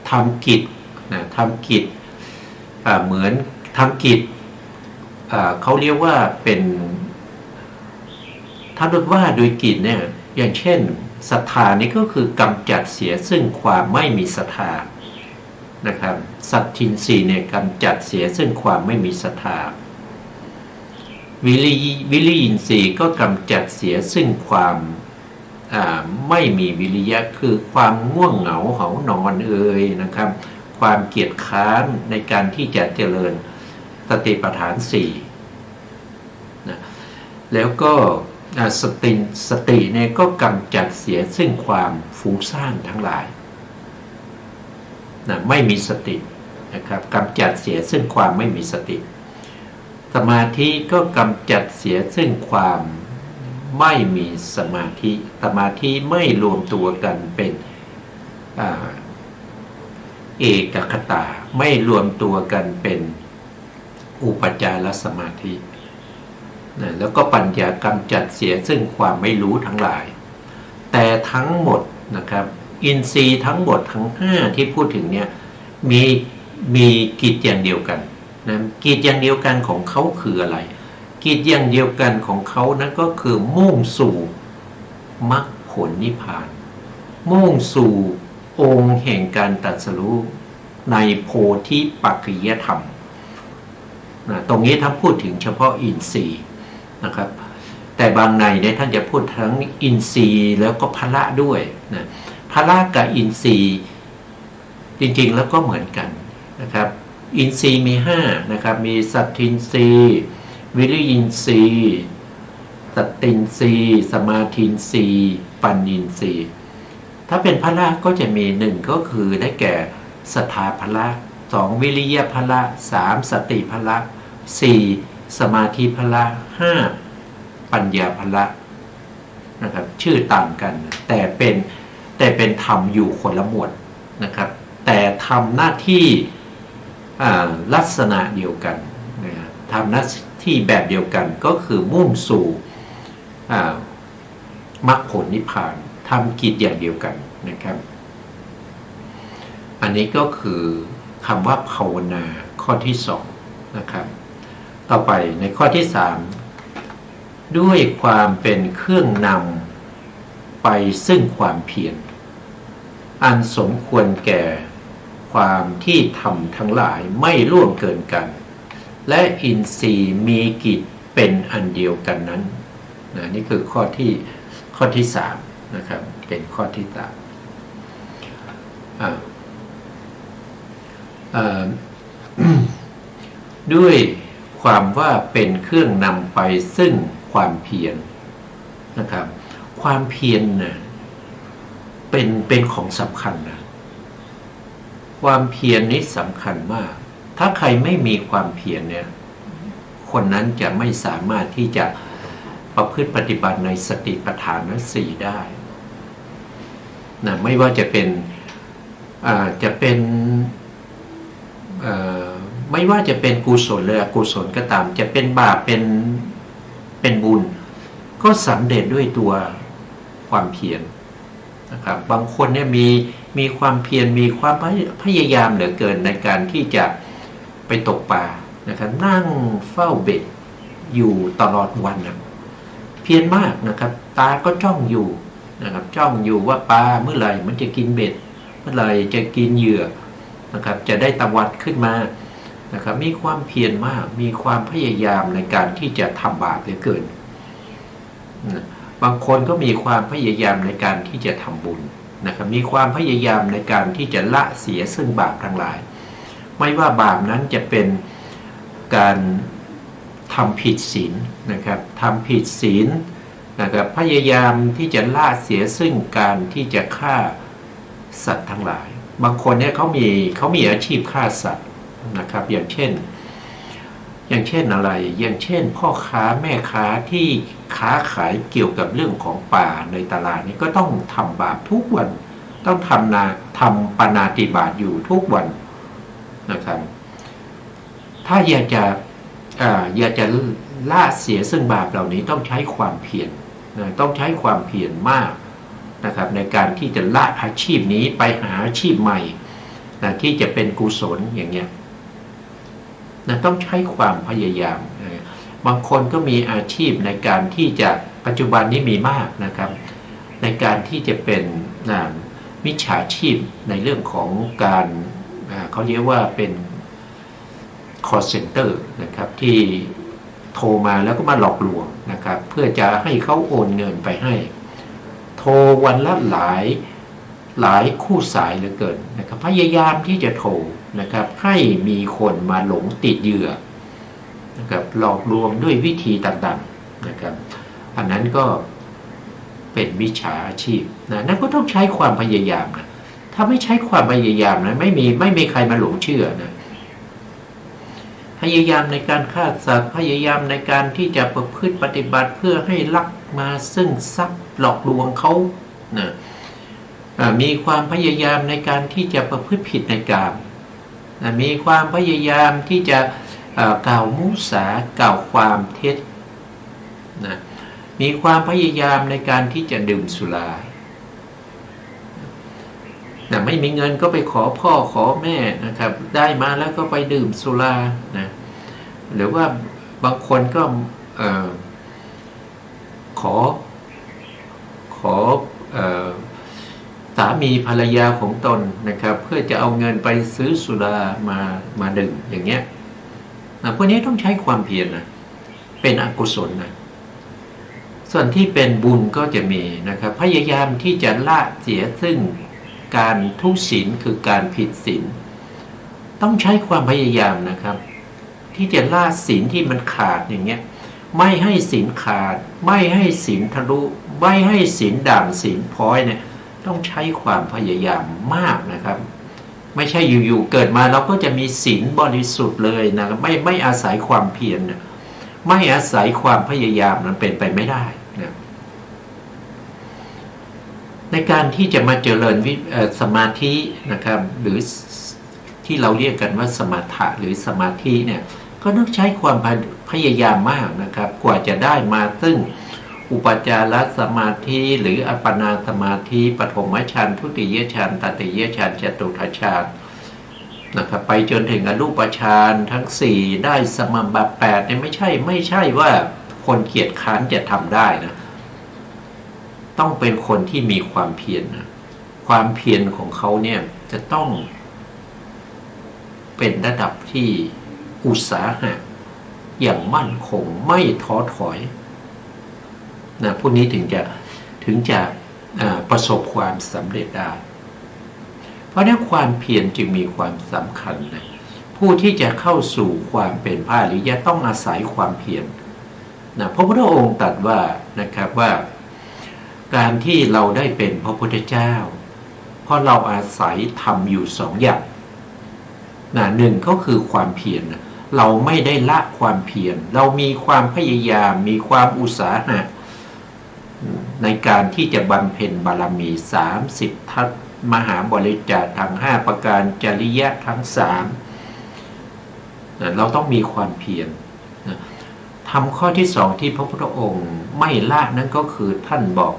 S2: ทำกิจนะทำกิจเหมือนทำกิจเขาเรียกว่าเป็นถ้าดูว่าโดยกิจเนี่ยอย่างเช่นศรัทธานี่ก็คือกำจัดเสียซึ่งความไม่มีศรัทธานะครับสัตทินรีเนี่ยกำจัดเสียซึ่งความไม่มีศรัทธาวิริยินทรีย์ก็กำจัดเสียซึ่งความไม่มีวิริยะคือความง่วงเหงาเหานอนนะครับความเกียจค้านในการที่จะเจริญสติปัฏฐานสี่นะแล้วก็สติเนี่ยก็กำจัดเสียซึ่งความฟุ้งซ่านทั้งหลายนะไม่มีสตินะครับกำจัดเสียซึ่งความไม่มีสติสมาธิก็กำจัดเสียซึ่งความไม่มีสมาธิไม่รวมตัวกันเป็นเอกคตาไม่รวมตัวกันเป็นอุปจารสมาธินะแล้วก็ปัญญากำจัดเสียซึ่งความไม่รู้ทั้งหลายแต่ทั้งหมดนะครับอินทรีย์ทั้งหมดทั้งห้าที่พูดถึงเนี่ยมีกิจอย่างเดียวกันนะกิจอย่างเดียวกันของเขาคืออะไรกิจอย่างเดียวกันของเขานั้นก็คือมุ่งสู่มรรคผลนิพพานมุ่งสู่องค์แห่งการตรัสรู้ในโพธิปัจจยธรรมนะตรงนี้ถ้าพูดถึงเฉพาะอินทรีย์นะครับแต่บางในเนี่ยท่านจะพูดทั้งอินทรีย์แล้วก็พละด้วยนะพละกับอินทรีย์จริงๆแล้วก็เหมือนกันนะครับอินทรีย์มีห้านะครับมีสัตทินทรีย์วิริยินทรีย์สตินทรีย์สมาธินทรีย์ปัญญินทรีย์ถ้าเป็นพละก็จะมีหนึ่งก็คือได้แก่ศรัทธาพละสองวิริยะพละสามสติพละสี่สมาธิพละห้าปัญญาพละนะครับชื่อต่างกันแต่เป็นธรรมอยู่คนละหมวดนะครับแต่ทำหน้าที่ลักษณะเดียวกันนะครับทำหน้าที่แบบเดียวกันก็คือมุ่งสู่มรรคผลนิพพานทำกิจอย่างเดียวกันนะครับอันนี้ก็คือคำว่าภาวนาข้อที่สองนะครับต่อไปในข้อที่สามด้วยความเป็นเครื่องนำไปซึ่งความเพียรอันสมควรแก่ความที่ทำทั้งหลายไม่ล่วงเกินกันและอินทรีย์มีกิจเป็นอันเดียวกันนั้นนะนี่คือข้อที่สามนะครับเป็นข้อที่สามด้วยความว่าเป็นเครื่องนำไปซึ่งความเพียรนะครับความเพียรนะ เป็นของสำคัญนะความเพียรนี้สำคัญมาก ถ้าใครไม่มีความเพียรเนี่ยคนนั้นจะไม่สามารถที่จะประพฤติปฏิบัติในสติปัฏฐานสี่ได้นะไม่ว่าจะเป็นไม่ว่าจะเป็นกุศลหรืออกุศลก็ตามจะเป็นบาปเป็นบุญก็สำเร็จด้วยตัวความเพียรนะครับบางคนเนี่ยมีความเพียรมีความพยายามเหลือเกินในการที่จะไปตกปลานะครับนั่งเฝ้าเบ็ดอยู่ตลอดวันนะเพียรมากนะครับตาก็จ้องอยู่นะครับจ้องอยู่ว่าปลาเมื่อไหร่มันจะกินเบ็ดเมื่อไหร่จะกินเหยื่อนะครับจะได้ตวัดขึ้นมานะครับมีความเพียรมากมีความพยายามในการที่จะทำบาปเหลือเกินบางคนก็มีความพยายามในการที่จะทำบุญนะครับมีความพยายามในการที่จะละเสียซึ่งบาปทั้งหลายไม่ว่าบาปนั้นจะเป็นการทำผิดศีลนะครับทำผิดศีลนะครับพยายามที่จะละเสียซึ่งการที่จะฆ่าสัตว์ทั้งหลายบางคนเนี่ยเขามีอาชีพฆ่าสัตว์นะครับอย่างเช่นอะไรอย่างเช่นพ่อค้าแม่ค้าที่ค้าขายเกี่ยวกับเรื่องของป่าในตลาดนี่ก็ต้องทำบาปทุกวันต้องทำปาณาติบาตอยู่ทุกวันนะครับถ้าอยากจะละเสียซึ่งบาปเหล่านี้ต้องใช้ความเพียรต้องใช้ความเพียรมากนะครับในการที่จะละอาชีพนี้ไปหาอาชีพใหม่นะที่จะเป็นกุศลอย่างเงี้ยนะต้องใช้ความพยายามบางคนก็มีอาชีพในการที่จะปัจจุบันนี้มีมากนะครับในการที่จะเป็นมิจฉาชีพในเรื่องของการเขาเรียกว่าเป็น call center นะครับที่โทรมาแล้วก็มาหลอกลวงนะครับเพื่อจะให้เขาโอนเงินไปให้โทรวันละหลายคู่สายเหลือเกินนะครับพยายามที่จะโทรนะครับให้มีคนมาหลงติดเหยื่อนะครับหลอกลวงด้วยวิธีต่างๆนะครับอันนั้นก็เป็นมิจฉาชีพนะนั่นก็ต้องใช้ความพยายามนะถ้าไม่ใช้ความพยายามนะไม่มีใครมาหลงเชื่อนะพยายามในการฆ่าสัตว์พยายามในการที่จะประพฤติปฏิบัติเพื่อให้ลักมาซึ่งทรัพย์หลอกลวงเขานะมีความพยายามในการที่จะประพฤติผิดในกามนะมีความพยายามที่จะกล่าวมุสากล่าวความเท็จนะมีความพยายามในการที่จะดื่มสุรานะไม่มีเงินก็ไปขอพ่อขอแม่นะครับได้มาแล้วก็ไปดื่มสุรานะหรือว่าบางคนก็ขอสามีภรรยาของตนนะครับเพื่อจะเอาเงินไปซื้อสุรามาดื่มอย่างเงี้ยนะพวกนี้ต้องใช้ความเพียรนะเป็นอกุศลนะส่วนที่เป็นบุญก็จะมีนะครับพยายามที่จะละเสียซึ่งการทุศีลคือการผิดศีลต้องใช้ความพยายามนะครับที่จะละศีลที่มันขาดอย่างเงี้ยไม่ให้ศีลขาดไม่ให้ศีลทะลุไม่ให้ศีลด่างศีลพ้อยเนี่ยต้องใช้ความพยายามมากนะครับไม่ใช่อยู่ๆเกิดมาเราก็จะมีศีลบริสุทธิ์เลยนะไม่อาศัยความเพียรนะไม่อาศัยความพยายามมันเป็นไปไม่ได้นะในการที่จะมาเจริญสมาธินะครับหรือที่เราเรียกกันว่าสมถะหรือสมาธิเนี่ยก็ต้องใช้ความพยายามมากนะครับกว่าจะได้มาซึ่งอุปจารสมาธิหรืออัปปนาสมาธิปฐมฌานทุติยฌานตติยฌานจตุตถฌานนะครับไปจนถึงอรูปฌานทั้ง4ได้สมบัติ8เนี่ยไม่ใช่ว่าคนเกียจค้านจะทำได้นะต้องเป็นคนที่มีความเพียรนะความเพียรของเขาเนี่ยจะต้องเป็นระดับที่อุตสาหะอย่างมั่นคงไม่ท้อถอยนะพวกนี้ถึงจะประสบความสำเร็จได้เพราะนั้นความเพียรจึงมีความสำคัญนะผู้ที่จะเข้าสู่ความเป็นพระอริยะต้องอาศัยความเพียรนะพระพุทธองค์ตรัสว่านะครับว่าการที่เราได้เป็นพระพุทธเจ้า ราะเราอาศัยทำอยู่สองอย่างหนึ่งก็คือความเพียรเราไม่ได้ละความเพียรเรามีความพยายามมีความอุตสาหะในการที่จะบำเพ็ญบารมี30ทัศมหาบริจาคทั้ง5ประการจริยะทั้ง3เราต้องมีความเพียรทำข้อที่2ที่พระพุทธองค์ไม่ละนั่นก็คือท่านบอก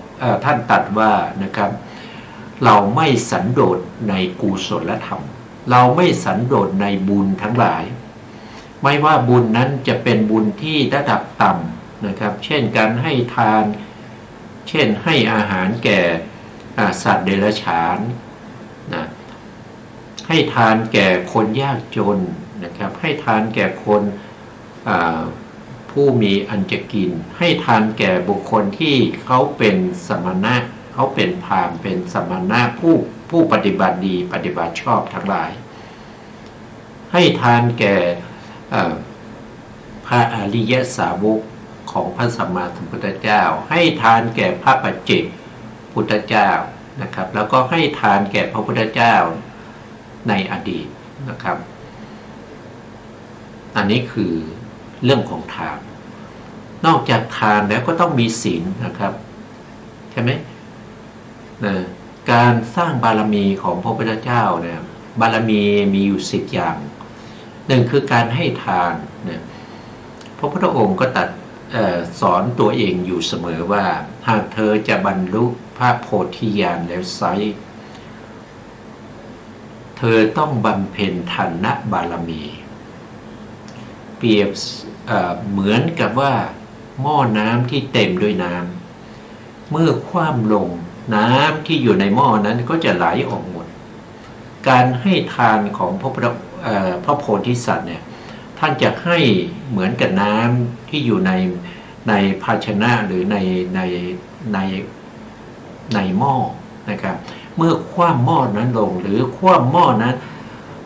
S2: ท่านตรัสว่านะครับเราไม่สันโดษในกุศลธรรมเราไม่สันโดษในบุญทั้งหลายไม่ว่าบุญนั้นจะเป็นบุญที่ระดับต่ำนะครับเช่นการให้ทานเช่นให้อาหารแก่สัตว์เดรัจฉานนะให้ทานแก่คนยากจนนะครับให้ทานแก่คนผู้มีอันจะกินให้ทานแก่บุคคลที่เขาเป็นสมณะเขาเป็นพราหมณ์เป็นสมณะผู้ปฏิบัติดีปฏิบัติชอบทั้งหลายให้ทานแก่พระอริยสาวกของพระสัมมาสัมพุทธเจ้าให้ทานแก่พระปัจเจกพุทธเจ้านะครับแล้วก็ให้ทานแก่พระพุทธเจ้าในอดีตนะครับอันนี้คือเรื่องของทานนอกจากทานแล้วก็ต้องมีศีลนะครับใช่ไหมการสร้างบารมีของพระพุทธเจ้าเนี่ยบารมีมีอยู่10อย่างหนึ่งคือการให้ทานเนี่ยพระพุทธองค์ก็ตรัสสอนตัวเองอยู่เสมอว่าหากเธอจะบรรลุพระโพธิญาณแล้วไซร้เธอต้องบำเพ็ญทานบารมีเปรียบเหมือนกับว่าหม้อน้ำที่เต็มด้วยน้ำเมื่อคว่ำลงน้ำที่อยู่ในหม้อนั้นก็จะไหลออกหมดการให้ทานของพระโพธิสัตว์เนี่ยท่านจะให้เหมือนกับน้ำที่อยู่ในภาชนะหรือในหม้อนะครับเมื่อคว่ำหม้อนั้นลงหรือคว่ำหม้อนั้น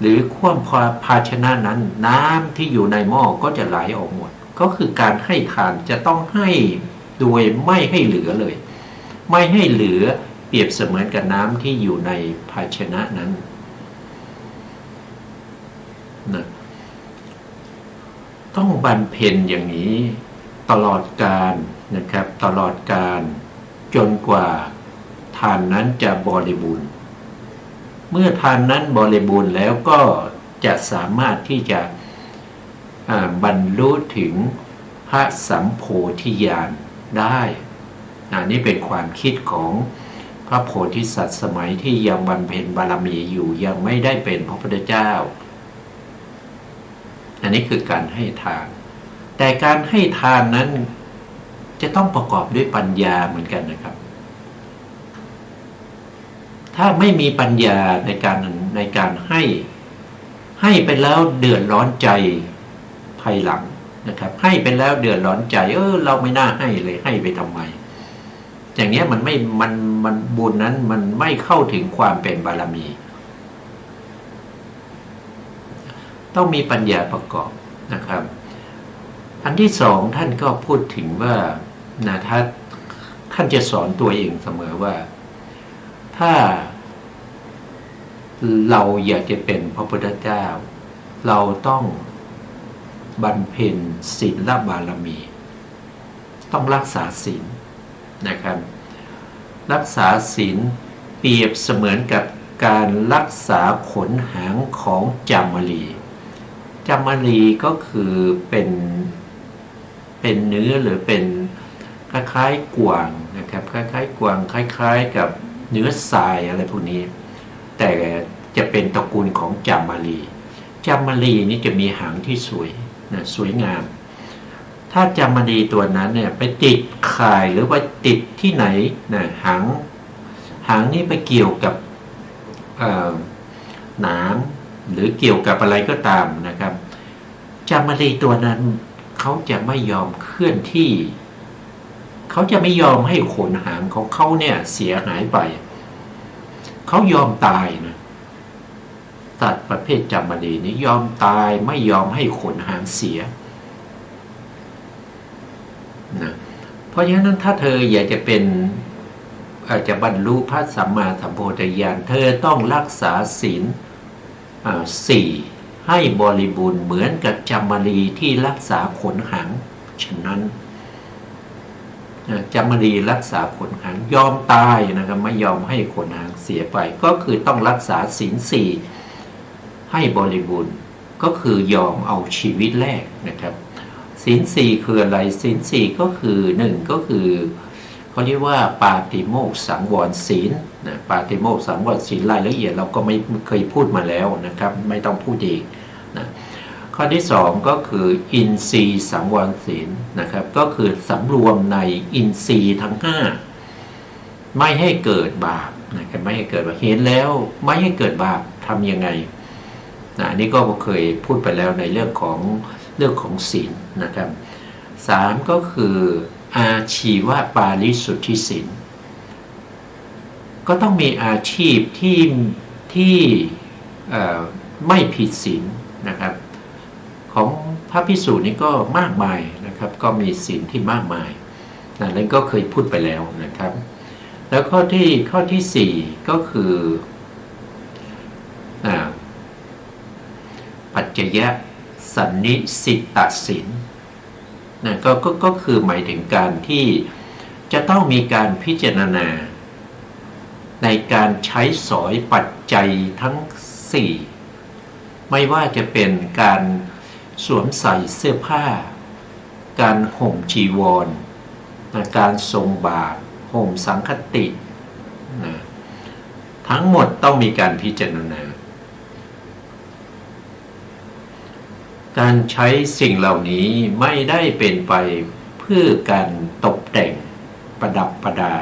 S2: หรือคว่ำภาชนะนั้นน้ำที่อยู่ในหม้อก็จะไหลออกหมดก็คือการให้ทานจะต้องให้โดยไม่ให้เหลือเลยไม่ให้เหลือเปรียบเสมือนกับน้ำที่อยู่ในภาชนะนั้นนะต้องบำเพ็ญอย่างนี้ตลอดกาลนะครับตลอดกาลจนกว่าทานนั้นจะบริบูรณ์เมื่อทานนั้นบริบูรณ์แล้วก็จะสามารถที่จะบรรลุถึงพระสัมโพธิญาณได้นี่เป็นความคิดของพระโพธิสัตว์สมัยที่ยังบำเพ็ญบารมีอยู่ยังไม่ได้เป็นพระพุทธเจ้าอันนี้คือการให้ทานแต่การให้ทานนั้นจะต้องประกอบด้วยปัญญาเหมือนกันนะครับถ้าไม่มีปัญญาในการให้ไปแล้วเดือดร้อนใจภายหลังนะครับให้ไปแล้วเดือดร้อนใจเราไม่น่าให้เลยให้ไปทำไมอย่างนี้มันบุญนั้นมันไม่เข้าถึงความเป็นบารมีต้องมีปัญญาประกอบนะครับอันที่สองท่านก็พูดถึงว่าท่านจะสอนตัวเองเสมอว่าถ้าเราอยากจะเป็นพระพุทธเจ้าเราต้องบำเพ็ญศีลบารมีต้องรักษาศีลนะครับรักษาศีลเปรียบเสมือนกับการรักษาขนหางของจามรีจามรีก็คือเป็นเนื้อหรือเป็นคล้ายๆกวางนะครับคล้ายๆกวางคล้ายๆกับเนื้อทรายอะไรพวกนี้แต่จะเป็นตระกูลของจามรีจามรีนี่จะมีหางที่สวยงามถ้าจามรีตัวนั้นเนี่ยไปติดข่ายหรือว่าติดที่ไหนนะหางนี้ไปเกี่ยวกับหนามหรือเกี่ยวกับอะไรก็ตามนะครับจามรีตัวนั้นเขาจะไม่ยอมเคลื่อนที่เขาจะไม่ยอมให้ขนหางของเขาเนี่ยเสียหายไปเขายอมตายนะสัตว์ประเภทจามรีนี้ยอมตายไม่ยอมให้ขนหางเสียนะเพราะฉะนั้นถ้าเธออยากจะเป็น จะบรรลุพระสัมมาสัมโพธิญาณเธอต้องรักษาศีลสี่ให้บริบูรณ์เหมือนกับจามรีที่รักษาขนหางฉะนั้นจามรีรักษาขนหางยอมตายนะครับไม่ยอมให้ขนหางเสียไปก็คือต้องรักษาศีลสี่ให้บริบูรณ์ก็คือยอมเอาชีวิตแรกนะครับศีลสี่คืออะไรศีลสี่ก็คือหนึ่งก็คือเขาเรียกว่าปาติโมกข์สังวรศีลนะปาติโมกข์สังวรศีลรายละเอียดเราก็ไม่เคยพูดมาแล้วนะครับไม่ต้องพูดอีกนะข้อที่สองก็คืออินทรีย์สังวรศีลนะครับก็คือสำรวมในอินทรีย์ทั้งห้าไม่ให้เกิดบาปนะครับไม่ให้เกิดบาปเห็นแล้วไม่ให้เกิดบาปทำยังไงนะอันนี้ก็เคยพูดไปแล้วในเรื่องของศีลนะครับสามก็คืออาชีวปาริสุทธิศีลก็ต้องมีอาชีพที่ไม่ผิดศีลนะครับของพระภิกษุนี่ก็มากมายนะครับก็มีศีลที่มากมายนั่นก็เคยพูดไปแล้วนะครับแล้วข้อที่สี่ก็คือปัจจยสันนิสิตศีลนะก็คือหมายถึงการที่จะต้องมีการพิจารณาในการใช้สอยปัจจัยทั้งสี่ไม่ว่าจะเป็นการสวมใส่เสื้อผ้าการห่มจีวรนะการทรงบาตรห่มสังฆตินะทั้งหมดต้องมีการพิจารณาการใช้สิ่งเหล่านี้ไม่ได้เป็นไปเพื่อการตกแต่งประดับประดา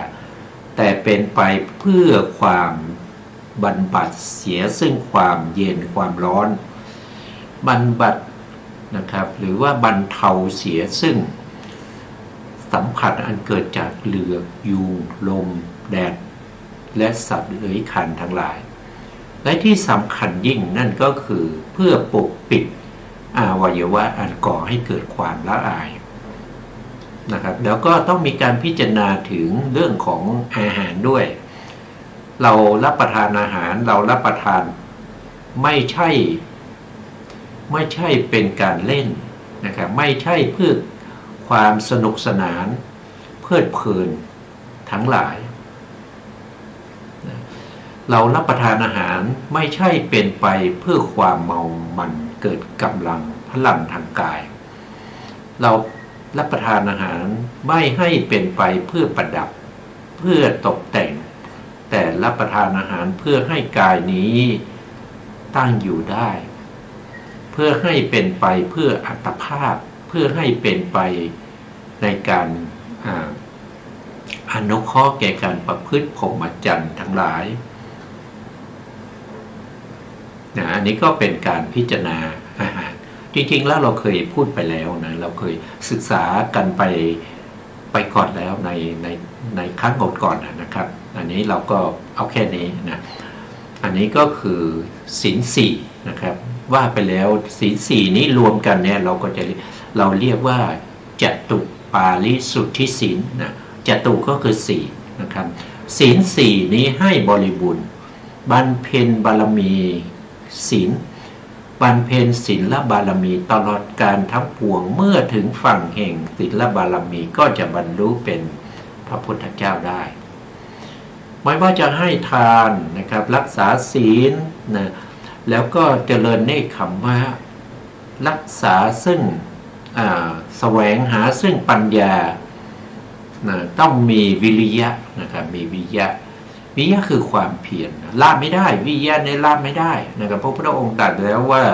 S2: แต่เป็นไปเพื่อความบรรบัดเสียซึ่งความเย็นความร้อนบรรบัดนะครับหรือว่าบรรเทาเสียซึ่งสัมผัสอันเกิดจากเหลือกยุงลมแดดและสัตว์เลื้อยคลานทั้งหลายและที่สำคัญยิ่งนั่นก็คือเพื่อปกปิดอวัยวะอันก่อให้เกิดความละอายนะครับแล้วก็ต้องมีการพิจารณาถึงเรื่องของอาหารด้วยเรารับประทานอาหารเรารับประทานไม่ใช่เป็นการเล่นนะครับไม่ใช่เพื่อความสนุกสนานเพลิดเพลินทั้งหลายเรารับประทานอาหารไม่ใช่เป็นไปเพื่อความเมามันเกิดกำลังพลังทางกายเรารับประทานอาหารไม่ให้เป็นไปเพื่อประดับเพื่อตกแต่งแต่รับประทานอาหารเพื่อให้กายนี้ตั้งอยู่ได้เพื่อให้เป็นไปเพื่ออัตภาพเพื่อให้เป็นไปในการอนุเคราะห์แก่การประพฤติพรหมจรรย์ทั้งหลายอันนี้ก็เป็นการพิจารณาอาหารจริงๆแล้วเราเคยพูดไปแล้วนะเราเคยศึกษากันไปก่อนแล้วในครั้งก่อนนะครับอันนี้เราก็เอาแค่นี้นะอันนี้ก็คือศีลสี่นะครับว่าไปแล้วศีลสี่นี้รวมกันเนี่ยเราเรียกว่าจตุปาริสุทธิศีลนะจตุก็คือสี่นะครับศีลสี่นี้ให้บริบูรณ์บรรเพ็ญบารมีศีลบรรเพ็ญศีลบารมีตลอดการทั้งปวงเมื่อถึงฝั่งแห่งศีลบารมีก็จะบรรลุเป็นพระพุทธเจ้าได้ไม่ว่าจะให้ทานนะครับรักษาศีลนะแล้วก็เจริญเนกขัมมะรักษาซึ่งแสวงหาซึ่งปัญญานะต้องมีวิริยะนะครับมีวิริยะคือความเพียรละไม่ได้วิริยะในละไม่ได้นะครับพระพุทธองค์ตรัสแล้วว่า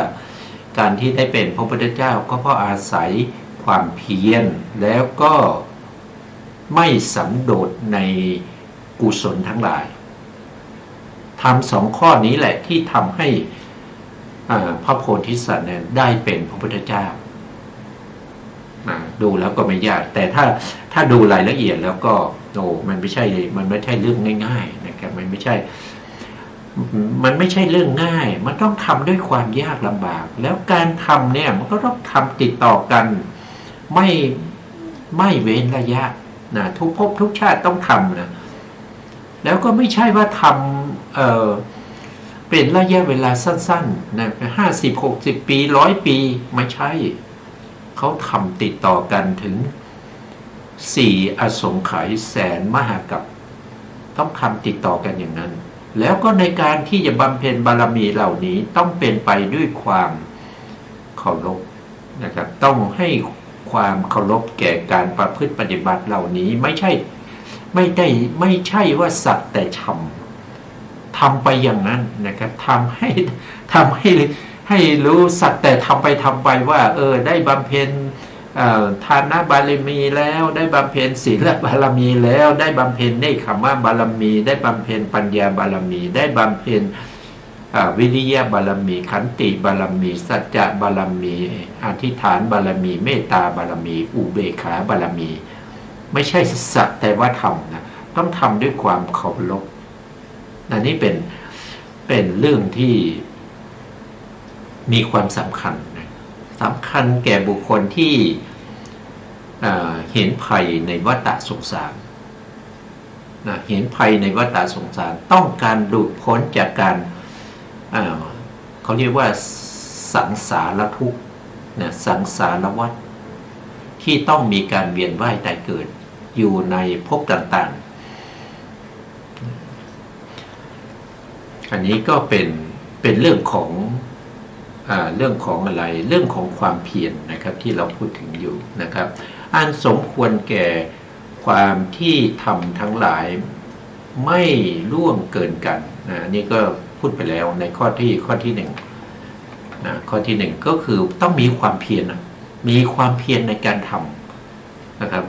S2: การที่ได้เป็นพระพุทธเจ้าก็เพราะอาศัยความเพียรแล้วก็ไม่สันโดษในกุศลทั้งหลายทำสองข้อนี้แหละที่ทำให้พระโพธิสัตว์เนี่ยได้เป็นพระพุทธเจ้าดูแล้วก็ไม่ยากแต่ถ้าดูรายละเอียดแล้วก็มันไม่ใช่เรื่องง่ายๆนะครับมันไม่ใช่เรื่องง่ายมันต้องทำด้วยความยากลำบากแล้วการทำเนี่ยมันก็ต้องทำติดต่อกันไม่เว้นระยะนะทุกภพทุกชาติต้องทำนะ แล้วก็ไม่ใช่ว่าทำเป็นระยะเวลาสั้นๆนะ50-60 ปี 100 ปีไม่ใช่เขาทำติดต่อกันถึง4 อสงไขยแสนมหากัปต้องทำติดต่อกันอย่างนั้นแล้วก็ในการที่จะบำเพ็ญบารมีเหล่านี้ต้องเป็นไปด้วยความเคารพนะครับต้องให้ความเคารพแก่การประพฤติปฏิบัติเหล่านี้ไม่ใช่ว่าสักแต่ทำไปอย่างนั้นนะครับทำให้รู้สักแต่ทำไปว่าได้บำเพ็ญทานบารมีแล้วได้บำเพ็ญศีลบารมีแล้วได้บำเพ็ญเนคขมะบารมีได้บำเพ็ญปัญญาบารมีได้บำเพ็ญวิริยะบารมีขันติบารมีสัจจะบารมีอธิษฐานบารมีเมตตาบารมีอุเบกขาบารมีไม่ใช่สักแต่ว่าทำนะต้องทำด้วยความเคารพนี่เป็นเรื่องที่มีความสำคัญแก่บุคคลที่เห็นภัยในวัฏสงสารเห็นภัยในวัฏสงสารต้องการหลุดพ้นจากการเขาเรียกว่าสังสารทุกข์สังสารวัฏที่ต้องมีการเวียนว่ายตายเกิดอยู่ในภพต่างๆอันนี้ก็เป็นเรื่องของอะไรเรื่องของความเพียรนะครับที่เราพูดถึงอยู่นะครับอันสมควรแก่ความที่ทำทั้งหลายไม่ล่วงเกินกันนี่ก็พูดไปแล้วในข้อที่หนึ่งข้อที่หนึ่งก็คือต้องมีความเพียรมีความเพียรในการทำนะครับ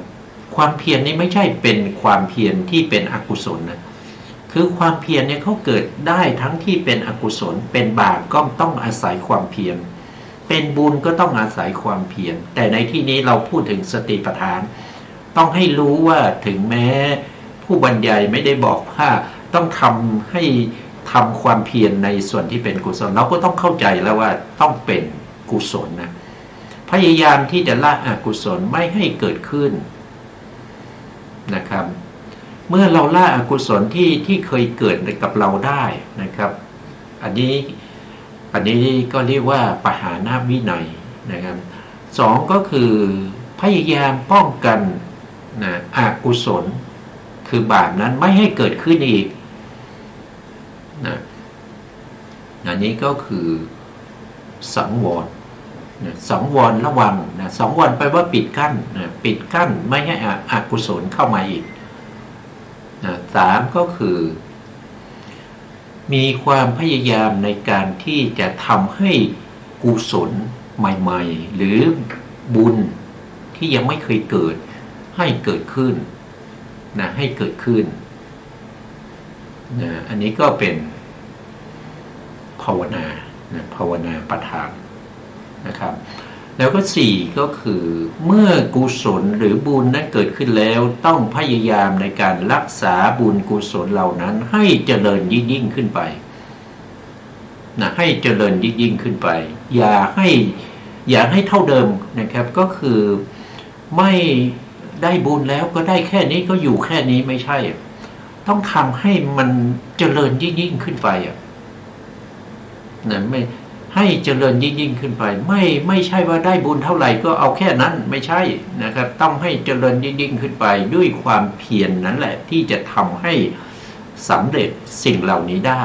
S2: ความเพียรนี้ไม่ใช่เป็นความเพียรที่เป็นอกุศลนะคือความเพียรเนี่ยเขาเกิดได้ทั้งที่เป็นอกุศลเป็นบาปก็ต้องอาศัยความเพียรเป็นบุญก็ต้องอาศัยความเพียรแต่ในที่นี้เราพูดถึงสติปัฏฐานต้องให้รู้ว่าถึงแม้ผู้บรรยายไม่ได้บอกว่าต้องทำความเพียรในส่วนที่เป็นกุศลเราก็ต้องเข้าใจแล้วว่าต้องเป็นกุศลนะพยายามที่จะละอกุศลไม่ให้เกิดขึ้นนะครับเมื่อเราละอกุศลที่เคยเกิดกับเราได้นะครับอันนี้ก็เรียกว่าปหานะวินัยนะครับสองก็คือพยายามป้องกันอกุศลคือบาปนั้นไม่ให้เกิดขึ้นอีกอันนี้ก็คือสังวรระวังสังวรแปลว่าปิดกั้นไม่ให้อกุศลเข้ามาอีกสามก็คือมีความพยายามในการที่จะทำให้กุศลใหม่ๆหรือบุญที่ยังไม่เคยเกิดให้เกิดขึ้นให้เกิดขึ้นอันนี้ก็เป็นภาวนาประทานนะครับแล้วก็สี่ก็คือเมื่อกุศลหรือบุญนั้นเกิดขึ้นแล้วต้องพยายามในการรักษาบุญกุศลเหล่านั้นให้เจริญยิ่งขึ้นไปให้เจริญยิ่งขึ้นไปอย่าให้เท่าเดิมนะครับก็คือไม่ได้บุญแล้วก็ได้แค่นี้ก็อยู่แค่นี้ไม่ใช่ต้องทำให้มันเจริญยิ่งขึ้นไปไม่ให้เจริญยิ่งขึ้นไปไม่ใช่ว่าได้บุญเท่าไหร่ก็เอาแค่นั้นไม่ใช่นะครับต้องให้เจริญยิ่งขึ้นไปด้วยความเพียรนั่นแหละที่จะทำให้สำเร็จสิ่งเหล่านี้ได้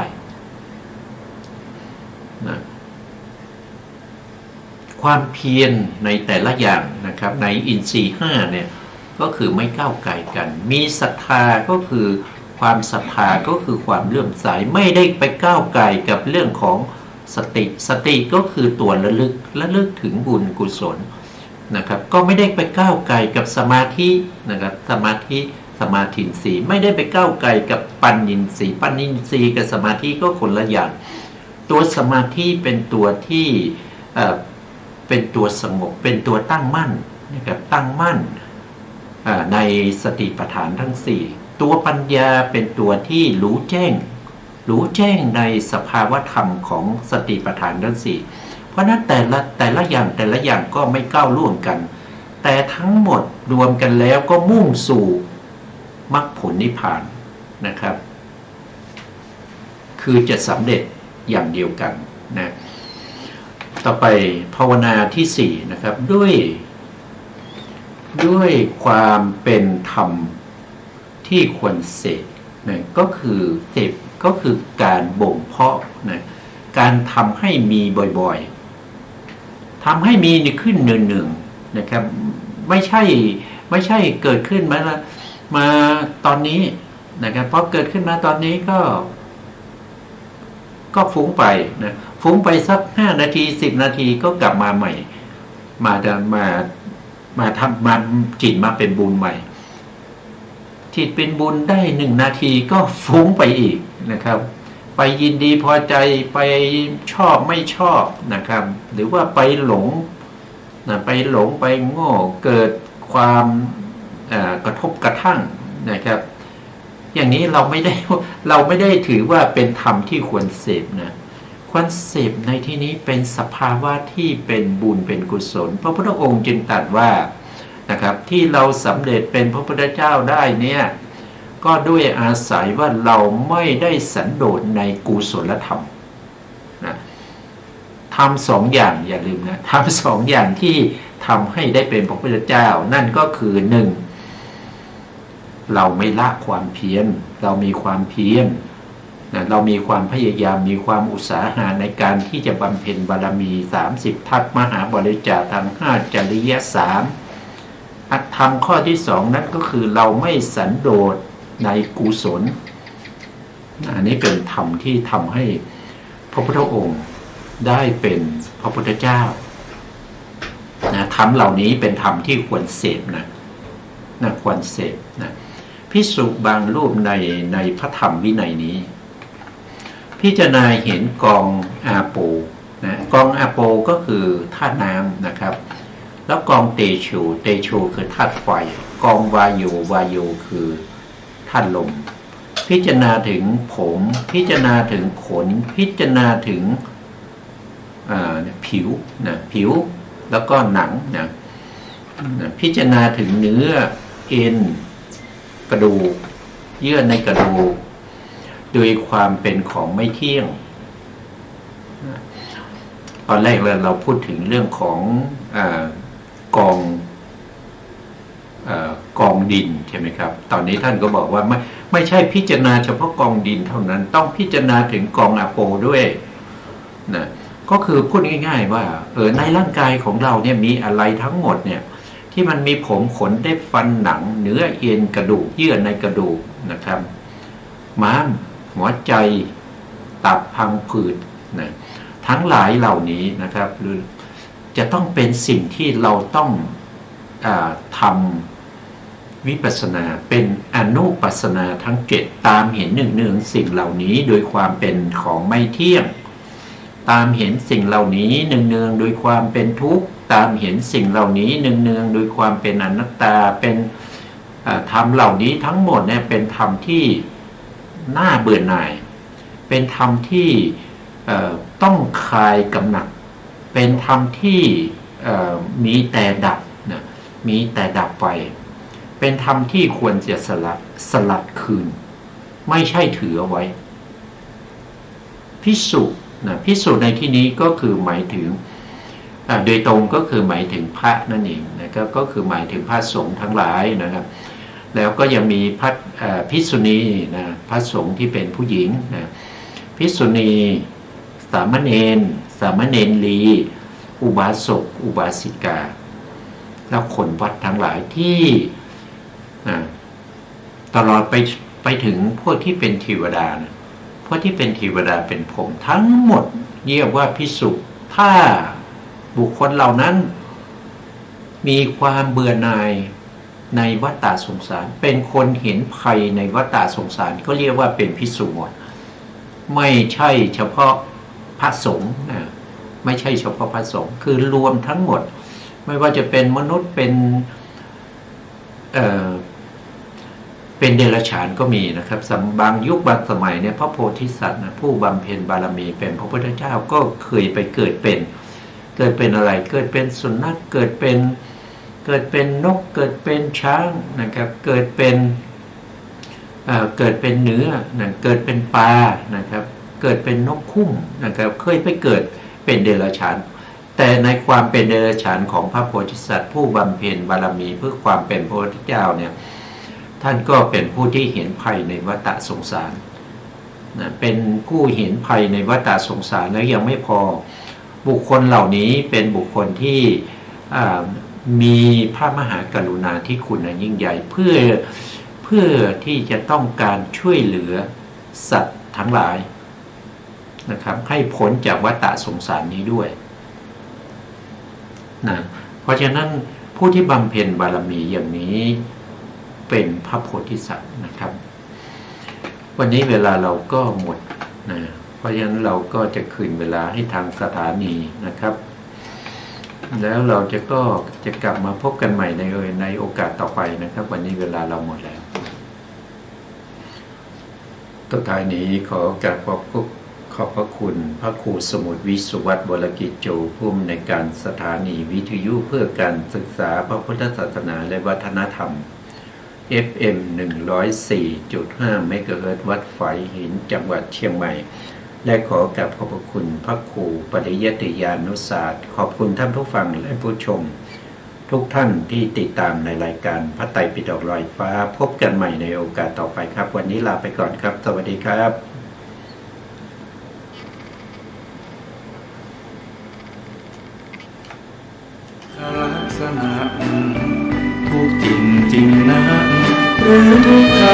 S2: นะความเพียรในแต่ละอย่างนะครับในอินทรีย์5เนี่ยก็คือไม่ก้าวไกลกันมีศรัทธาก็คือความศรัทธาก็คือความเลื่อมใสไม่ได้ไปก้าวไกลกับเรื่องของสติก็คือตัวระลึกถึงบุญกุศลนะครับก็ไม่ได้ไปก้าวไกลกับสมาธินะครับสมาธิสีไม่ได้ไปก้าวไกลกับปัญญินทรีย์กับสมาธิก็คนละอย่างตัวสมาธิเป็นตัวที่เป็นตัวสงบเป็นตัวตั้งมั่นนะครับตั้งมั่นในสติปัฏฐานทั้ง4ตัวปัญญาเป็นตัวที่รู้แจ้งในสภาวธรรมของสติปัฏฐานทั้ง4เพราะนั้นแต่ละอย่างก็ไม่ก้าวล่วงกันแต่ทั้งหมดรวมกันแล้วก็มุ่งสู่มรรคผลนิพพานนะครับ คือจะสำเร็จอย่างเดียวกันนะต่อไปภาวนาที่สี่นะครับด้วยความเป็นธรรมที่ควรเสพนะก็คือเสพก็คือการบ่มเพาะนะการทำให้มีบ่อยๆทำให้มีขึ้นเนืองๆนะครับไม่ใช่เกิดขึ้นมาตอนนี้นะครับพอเกิดขึ้นมาตอนนี้ก็ฟุ้งไปนะฟุ้งไปสัก5 นาที10 นาทีก็กลับมาใหม่มาทำมันจิตมาเป็นบุญใหม่จิตเป็นบุญได้1 นาทีก็ฟุ้งไปอีกนะครับไปยินดีพอใจไปชอบไม่ชอบนะครับหรือว่าไปหลงไปโง่เกิดความกระทบกระทั่งนะครับอย่างนี้เราไม่ได้ถือว่าเป็นธรรมที่ควรเสพนะควรเสพในที่นี้เป็นสภาวะที่เป็นบุญเป็นกุศลพระพุทธองค์จึงตรัสว่านะครับที่เราสำเร็จเป็นพระพุทธเจ้าได้เนี่ยก็ด้วยอาศัยว่าเราไม่ได้สันโดษในกุศลธรรมนะทำ2 อย่างอย่าลืมนะทำ2 อย่างที่ทำให้ได้เป็นพระพุทธเจ้านั่นก็คือ1เราไม่ละความเพียรเรามีความเพียรนะเรามีความพยายามมีความอุตสาหะในการที่จะบำเพ็ญบารมี30 ทัศมหาบริจาคทาง5 จริย3อัตธรรมข้อที่2นั้นก็คือเราไม่สันโดษในกุศลอันนี้เป็นธรรมที่ทำให้พระพุทธองค์ได้เป็นพระพุทธเจ้านะธรรมเหล่านี้เป็นธรรมที่ควรเสพนะควรเสพนะภิกษุบางรูปในพระธรรมวินัยนี้พิจารณาเห็นกองอาโปนะกองอาโปก็คือธาตุน้ำนะครับแล้วกองเตโชคือธาตุไฟกองวาโยคือธาตุลมพิจารณาถึงผมพิจารณาถึงขนพิจารณาถึงผิวนะผิวแล้วก็หนังนะพิจารณาถึงเนื้อเอ็นกระดูกเยื่อในกระดูกโดยความเป็นของไม่เที่ยงตอนแรกเราพูดถึงเรื่องของกองดินใช่ไหมครับตอนนี้ท่านก็บอกว่าไม่ใช่พิจารณาเฉพาะกองดินเท่านั้นต้องพิจารณาถึงกองอาโปด้วยนะก็คือพูดง่ายๆว่าในร่างกายของเราเนี่ยมีอะไรทั้งหมดเนี่ยที่มันมีผมขนได้ฟันหนังเนื้อเอ็นกระดูกเยื่อในกระดูกนะครับม้ามหัวใจตับพังผืดนะทั้งหลายเหล่านี้นะครับหรือจะต้องเป็นสิ่งที่เราต้องทำวิปัสสนาเป็นอนุปัสสนาทั้ง7ตามเห็นเนืองๆสิ่งเหล่านี้โดยความเป็นของไม่เที่ยงตามเห็นสิ่งเหล่านี้เนืองๆโดยความเป็นทุกข์ตามเห็นสิ่งเหล่านี้เนืองๆโดยความเป็นอนัตตาเป็นธรรมเหล่านี้ทั้งหมดเนี่ยเป็นธรรมที่น่าเบื่อหน่ายเป็นธรรมที่ต้องคลายกำหนัดเป็นธรรมที่มีแต่ดับนะมีแต่ดับไปเป็นธรรมที่ควรจะสลัดคืนไม่ใช่ถือเอาไว้ภิกษุนะภิกษุในที่นี้ก็คือหมายถึงโดยตรงก็คือหมายถึงพระนั่นเองนะครับก็คือหมายถึงพระสงฆ์ทั้งหลายนะครับแล้วก็ยังมีพระภิกษุณีนะพระสงฆ์ที่เป็นผู้หญิงนะภิกษุณีสามเณรลีอุบาสกอุบาสิกาแล้วคนวัดทั้งหลายที่ตลอดไปถึงพวกที่เป็นเทวดานะพวกที่เป็นเทวดาเป็นพรหมทั้งหมดเรียกว่าภิกษุถ้าบุคคลเหล่านั้นมีความเบื่อหน่ายในวัฏฏะสงสารเป็นคนเห็นภัยในวัฏฏะสงสารก็เรียกว่าเป็นภิกษุหมดไม่ใช่เฉพาะพระสงฆ์นะไม่ใช่เฉพาะพระสงฆ์คือรวมทั้งหมดไม่ว่าจะเป็นมนุษย์เป็นเดรัจฉานก็มีนะครับบางยุคบางสมัยเนี่ยพระโพธิสัตว์นะผู้บำเพ็ญบารมีเป็นพระพุทธเจ้าก็เคยไปเกิดเป็นอะไรเกิดเป็นสุนัขเกิดเป็นนกเกิดเป็นช้างนะครับเกิดเป็นเนื้อนะเกิดเป็นปลานะครับ เกิดเป็นนกคุ้มนะครับเคยไปเกิดเป็นเดรัจฉานแต่ในความเป็นเดรัจฉานของพระโพธิสัตว์ผู้บำเพ็ญบารมีเพื่อความเป็นพระพุทธเจ้าเนี่ยท่านก็เป็นผู้ที่เห็นภัยในวัฏสงสารนะเป็นผู้เห็นภัยในวัฏสงสารแล้วยังไม่พอบุคคลเหล่านี้เป็นบุคคลที่มีพระมหากรุณาธิคุณอันยิ่งใหญ่เพื่อที่จะต้องการช่วยเหลือสัตว์ทั้งหลายนะครับให้พ้นจากวัฏสงสารนี้ด้วยนะเพราะฉะนั้นผู้ที่บำเพ็ญบารมีอย่างนี้เป็นพระโพธิสัตว์นะครับวันนี้เวลาเราก็หมดนะเพราะฉะนั้นเราก็จะคืนเวลาให้ทางสถานีนะครับแล้วเราจะกลับมาพบกันใหม่ในโอกาสต่อไปนะครับวันนี้เวลาเราหมดแล้วต่อท้ายนี้ขอกราบขอบพระคุณพระครูสมุทรวิสุวัตรวรกิจโจผู้อำนวยการสถานีวิทยุเพื่อการศึกษาพระพุทธศาสนาและวัฒนธรรม FM 104.5 เมกะเฮิรตซ์วัดฝายหินจังหวัดเชียงใหม่และขอกราบขอบพระคุณพระครูปริยัติยานุศาสตร์ขอบคุณท่านผู้ฟังและผู้ชมทุกท่านที่ติดตามในรายการพระไตรปิฎกลอยฟ้าพบกันใหม่ในโอกาสต่อไปครับวันนี้ลาไปก่อนครับสวัสดีครับ
S1: ลักษณะทุกจริงนะหรือทุก